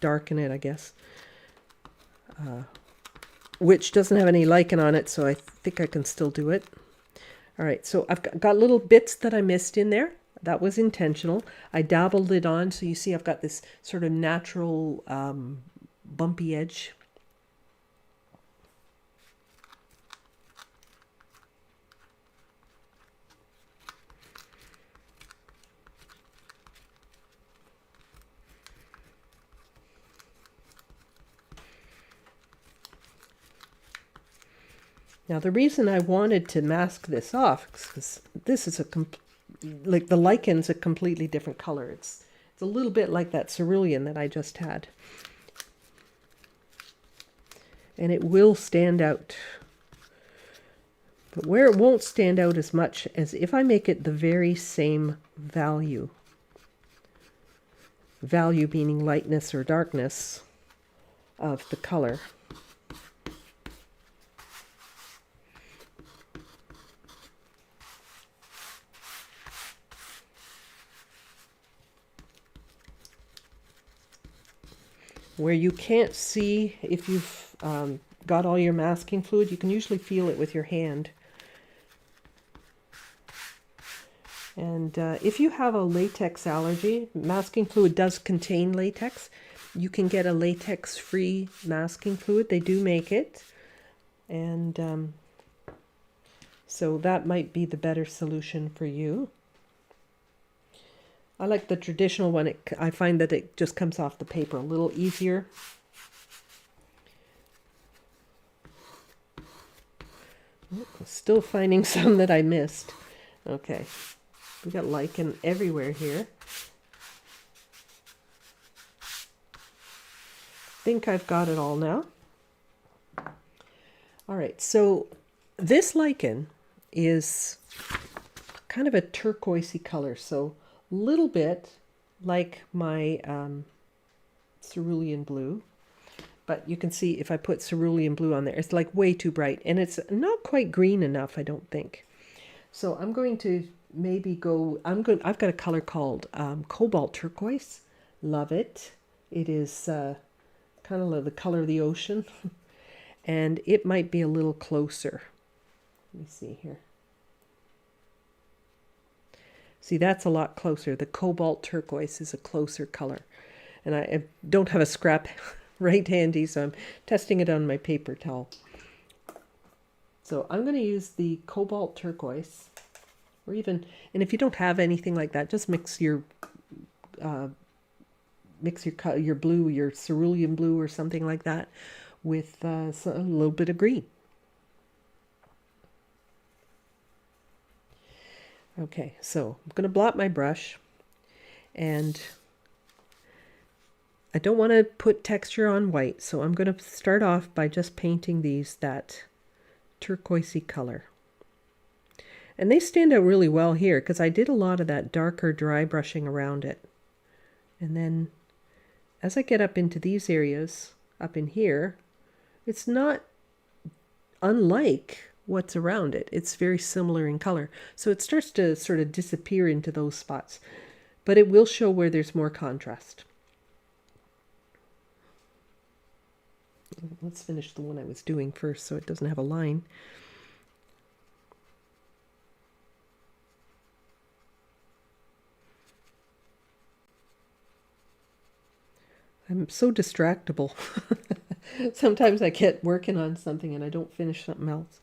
Darken it, I guess. Which doesn't have any lichen on it, so I think I can still do it. All right, so I've got little bits that I missed in there. That was intentional. I dabbled it on, so you see I've got this sort of natural bumpy edge. Now the reason I wanted to mask this off is because this is like the lichen's a completely different color. It's a little bit like that cerulean that I just had. And it will stand out. But where it won't stand out as much as if I make it the very same value. Value meaning lightness or darkness of the color. Where you can't see if you've got all your masking fluid, you can usually feel it with your hand. And if you have a latex allergy, masking fluid does contain latex. You can get a latex-free masking fluid. They do make it. And so that might be the better solution for you. I like the traditional one. I find that it just comes off the paper a little easier. Oh, still finding some that I missed. Okay, we got lichen everywhere here. I think I've got it all now. All right, so this lichen is kind of a turquoisey color, so little bit like my cerulean blue, but you can see if I put cerulean blue on there, it's like way too bright, and it's not quite green enough, I don't think. So I'm going to maybe go, I've got a color called cobalt turquoise. Love it. It is kind of the color of the ocean, and it might be a little closer. Let me see here. See, that's a lot closer. The cobalt turquoise is a closer color. And I don't have a scrap right handy, so I'm testing it on my paper towel. So I'm going to use the cobalt turquoise, or even, and if you don't have anything like that, just mix your blue, your cerulean blue or something like that with a little bit of green. Okay, so I'm going to blot my brush, and I don't want to put texture on white, so I'm going to start off by just painting these that turquoisey color. And they stand out really well here because I did a lot of that darker dry brushing around it. And then as I get up into these areas, up in here, it's not unlike what's around it. It's very similar in color. So it starts to sort of disappear into those spots. But it will show where there's more contrast. Let's finish the one I was doing first so it doesn't have a line. I'm so distractible. Sometimes I get working on something and I don't finish something else.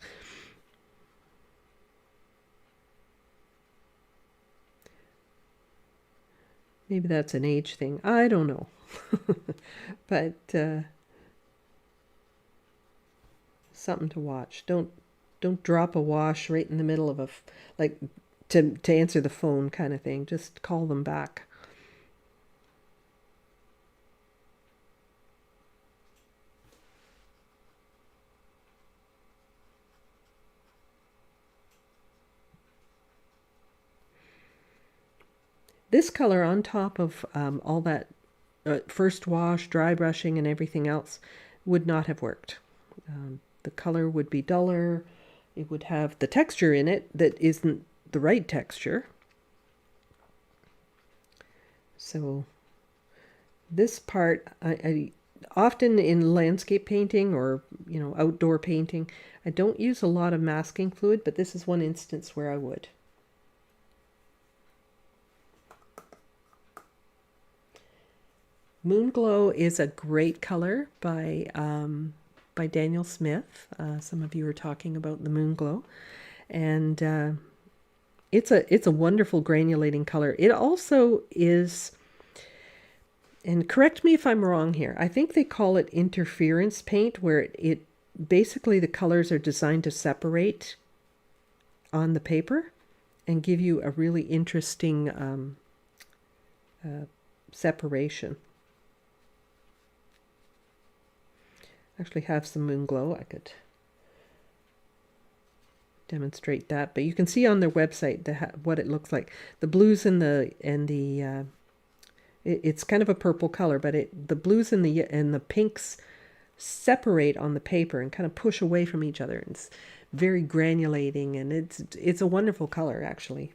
Maybe that's an age thing. I don't know. But something to watch. Don't drop a wash right in the middle of like to answer the phone kind of thing. Just call them back. This color on top of all that first wash, dry brushing, and everything else would not have worked. The color would be duller. It would have the texture in it that isn't the right texture. So this part, I often in landscape painting or outdoor painting, I don't use a lot of masking fluid, but this is one instance where I would. Moonglow is a great color by Daniel Smith. Some of you are talking about the Moonglow, and it's a wonderful granulating color. It also is, and correct me if I'm wrong here, I think they call it interference paint, where it basically the colors are designed to separate on the paper and give you a really interesting separation. Actually have some Moonglow. I could demonstrate that, but you can see on their website what it looks like. The blues and the it's kind of a purple color, but the blues and the pinks separate on the paper and kind of push away from each other. It's very granulating, and it's a wonderful color, actually.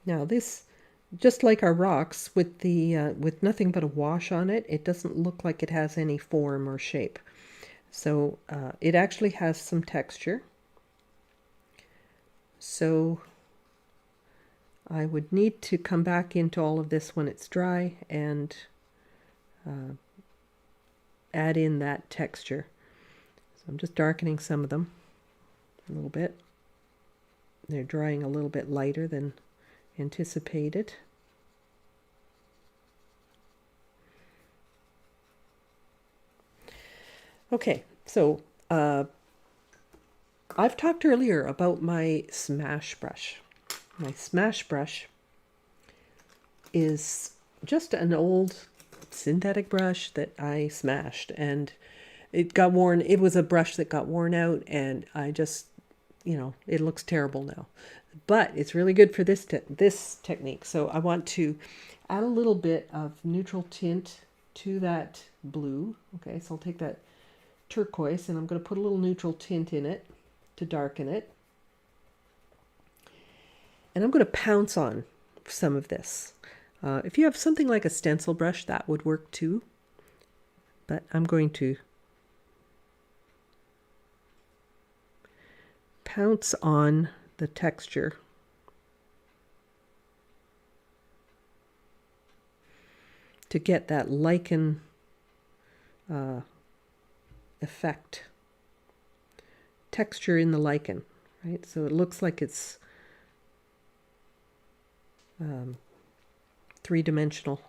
Now this, just like our rocks, with nothing but a wash on it, it doesn't look like it has any form or shape. So it actually has some texture. So I would need to come back into all of this when it's dry and add in that texture. So I'm just darkening some of them a little bit. They're drying a little bit lighter than anticipated. Okay, so I've talked earlier about my smash brush. My smash brush is just an old synthetic brush that I smashed, and it got worn. It was a brush that got worn out, and I just, it looks terrible now. But it's really good for this technique. So I want to add a little bit of neutral tint to that blue. Okay, so I'll take that turquoise and I'm going to put a little neutral tint in it to darken it. And I'm going to pounce on some of this. If you have something like a stencil brush, that would work too. But I'm going to pounce on the texture to get that lichen effect, texture in the lichen, right? So it looks like it's three-dimensional.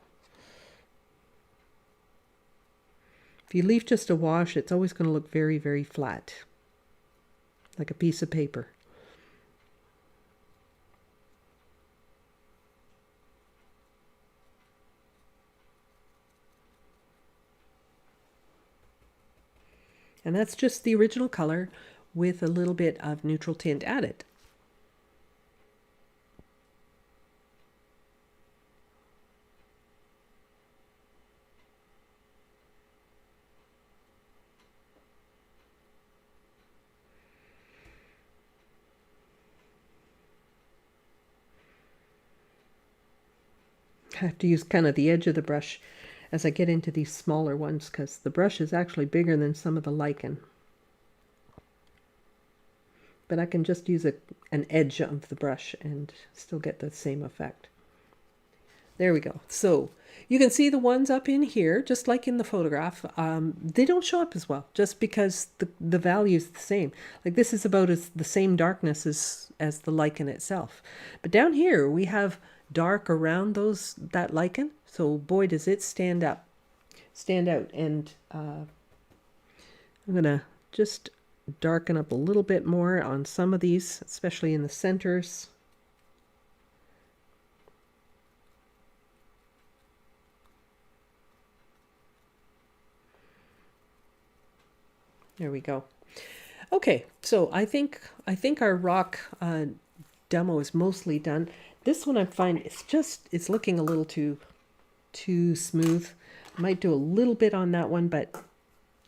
If you leave just a wash, it's always going to look very, very flat, like a piece of paper. And that's just the original color with a little bit of neutral tint added. I have to use kind of the edge of the brush as I get into these smaller ones, because the brush is actually bigger than some of the lichen. But I can just use an edge of the brush and still get the same effect. There we go. So you can see the ones up in here, just like in the photograph. They don't show up as well, just because the value is the same. Like this is about the same darkness as the lichen itself. But down here we have dark around that lichen. So boy, does it stand out. And I'm going to just darken up a little bit more on some of these, especially in the centers. There we go. Okay, so I think our rock demo is mostly done. This one I find it's looking a little too smooth. I might do a little bit on that one, but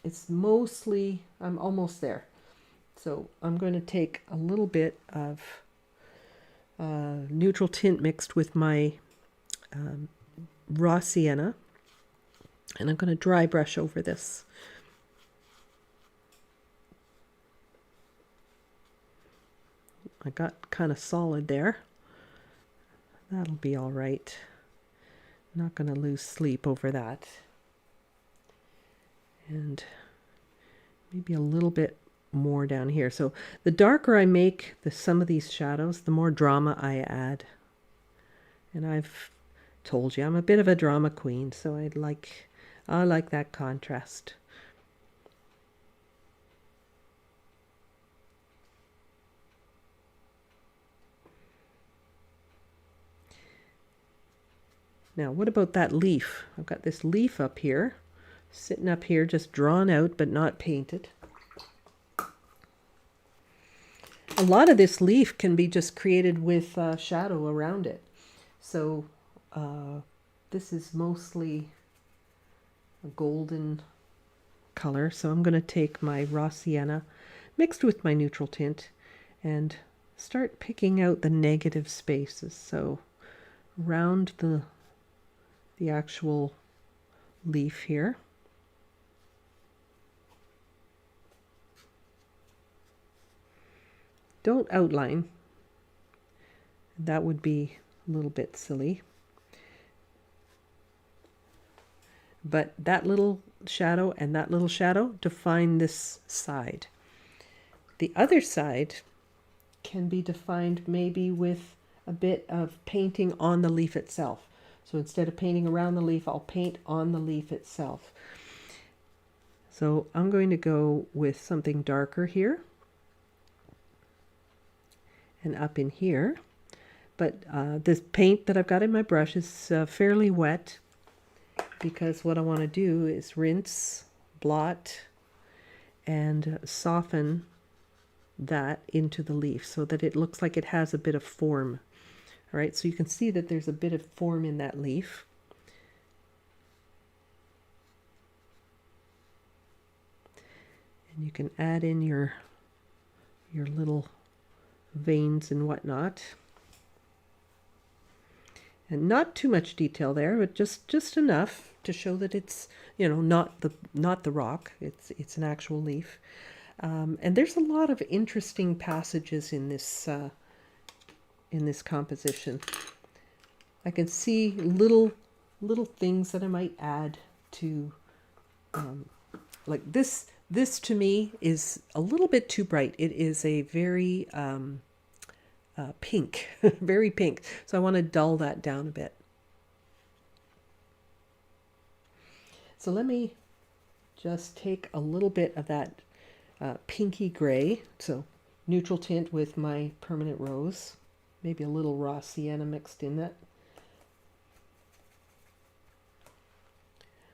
it's mostly, I'm almost there. So I'm going to take a little bit of neutral tint mixed with my raw sienna, and I'm going to dry brush over this. I got kind of solid there. That'll be all right. Not going to lose sleep over that. And maybe a little bit more down here. So the darker I make some of these shadows, the more drama I add. And I've told you I'm a bit of a drama queen, so I like that contrast. Now, what about that leaf? I've got this leaf up here, sitting up here, just drawn out but not painted. A lot of this leaf can be just created with shadow around it. So this is mostly a golden color. So I'm going to take my raw sienna mixed with my neutral tint and start picking out the negative spaces. So around the actual leaf here. Don't outline. That would be a little bit silly. But that little shadow and that little shadow define this side. The other side can be defined maybe with a bit of painting on the leaf itself. So instead of painting around the leaf, I'll paint on the leaf itself. So I'm going to go with something darker here and up in here. But this paint that I've got in my brush is fairly wet, because what I want to do is rinse, blot, and soften that into the leaf so that it looks like it has a bit of form. All right, so you can see that there's a bit of form in that leaf. And you can add in your little veins and whatnot. And not too much detail there, but just enough to show that it's, you know, not the rock. It's an actual leaf. And there's a lot of interesting passages in this composition. I can see little things that I might add to, like this to me is a little bit too bright. It is a very pink, very pink. So I want to dull that down a bit. So let me just take a little bit of that pinky gray, so neutral tint with my permanent rose. Maybe a little raw sienna mixed in that.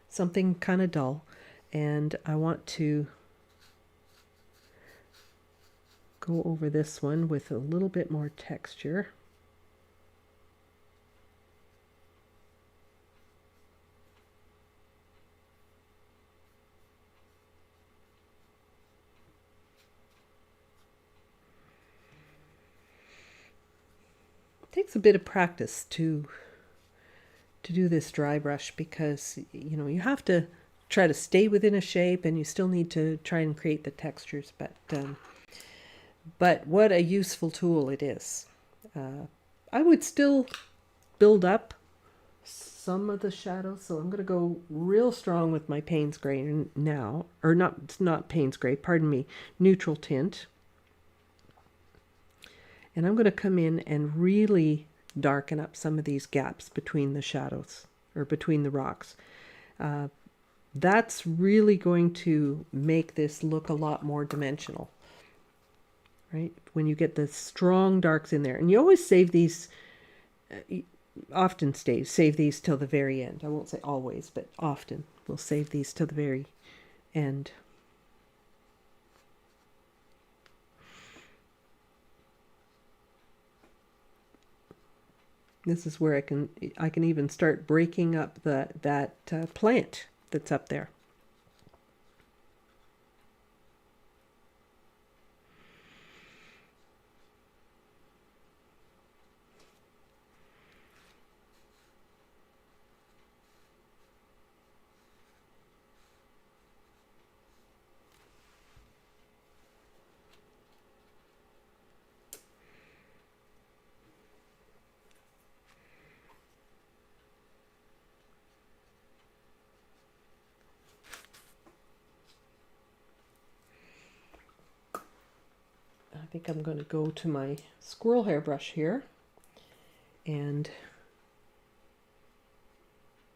Something kind of dull. And I want to go over this one with a little bit more texture. Takes a bit of practice to do this dry brush, because you know you have to try to stay within a shape and you still need to try and create the textures, but what a useful tool it is. I would still build up some of the shadows, so I'm going to go real strong with my Payne's gray now, or not Payne's gray, pardon me, neutral tint. And I'm going to come in and really darken up some of these gaps between the shadows, or between the rocks. That's really going to make this look a lot more dimensional, right? When you get the strong darks in there. And you always save these, often save these till the very end. I won't say always, but often we'll save these till the very end. This is where I can even start breaking up that plant that's up there. I think I'm going to go to my squirrel hair brush here and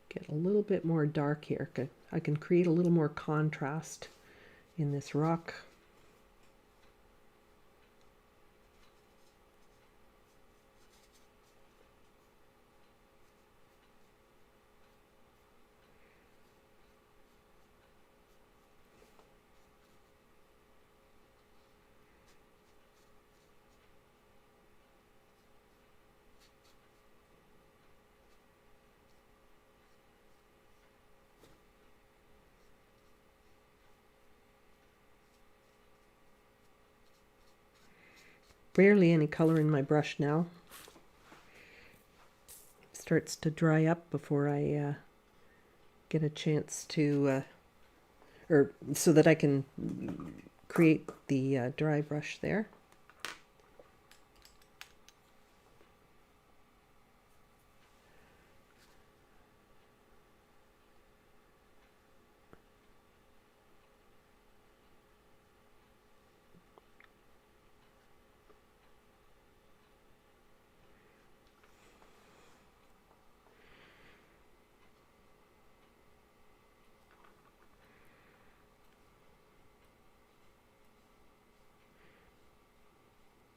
get a little bit more dark here. I can create a little more contrast in this rock. Barely any color in my brush now. It starts to dry up before I get a chance to, or so that I can create the dry brush there.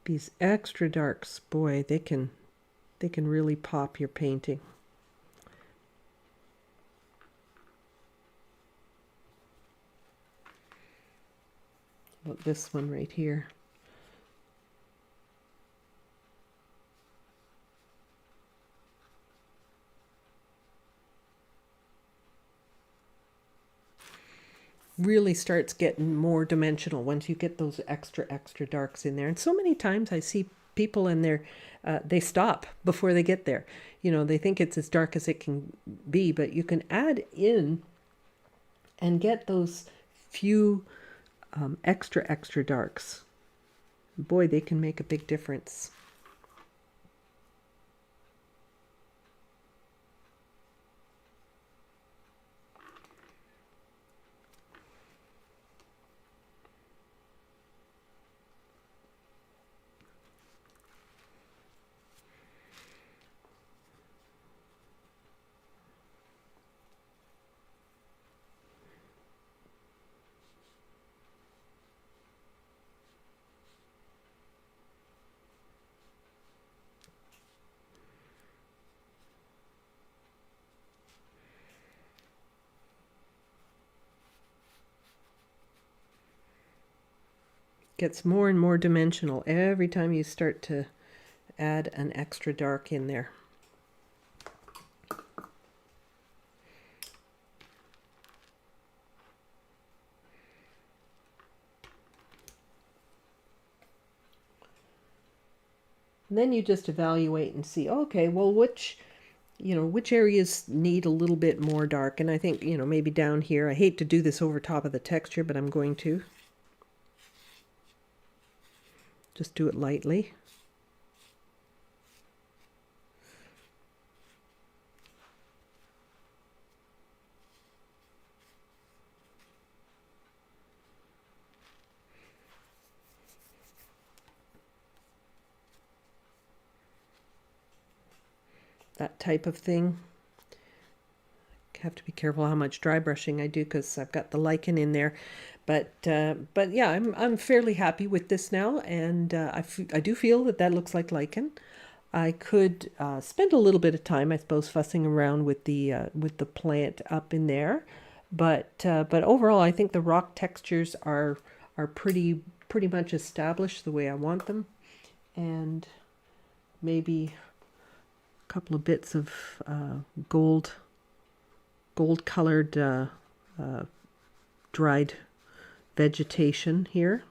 These extra darks, boy, they can really pop your painting. About this one right here. Really starts getting more dimensional once you get those extra darks in there. And so many times I see people in there, they stop before they get there. You know, they think it's as dark as it can be, but you can add in and get those few extra darks. Boy, they can make a big difference. Gets more and more dimensional every time you start to add an extra dark in there. And then you just evaluate and see, okay, well, which areas need a little bit more dark. And I think, maybe down here, I hate to do this over top of the texture, but I'm going to. Just do it lightly. That type of thing. have to be careful how much dry brushing I do because I've got the lichen in there. But yeah, I'm fairly happy with this now, and I do feel that that looks like lichen. I could spend a little bit of time, I suppose, fussing around with the plant up in there, but overall, I think the rock textures are pretty much established the way I want them, and maybe a couple of bits of gold colored dried vegetation here.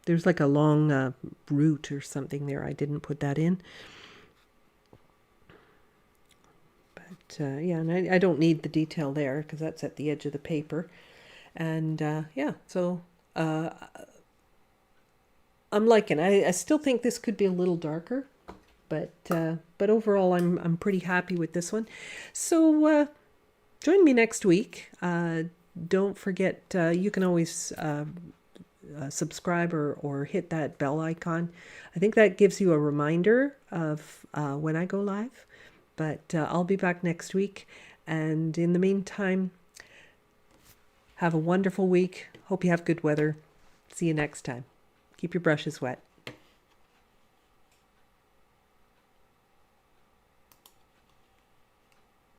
There's like a long root or something there. I didn't put that in. But yeah, and I don't need the detail there because that's at the edge of the paper. And yeah, so I'm liking it. I still think this could be a little darker, but overall I'm pretty happy with this one. So join me next week. Don't forget, you can always subscribe or hit that bell icon. I think that gives you a reminder of when I go live. But I'll be back next week. And in the meantime, have a wonderful week. Hope you have good weather. See you next time. Keep your brushes wet.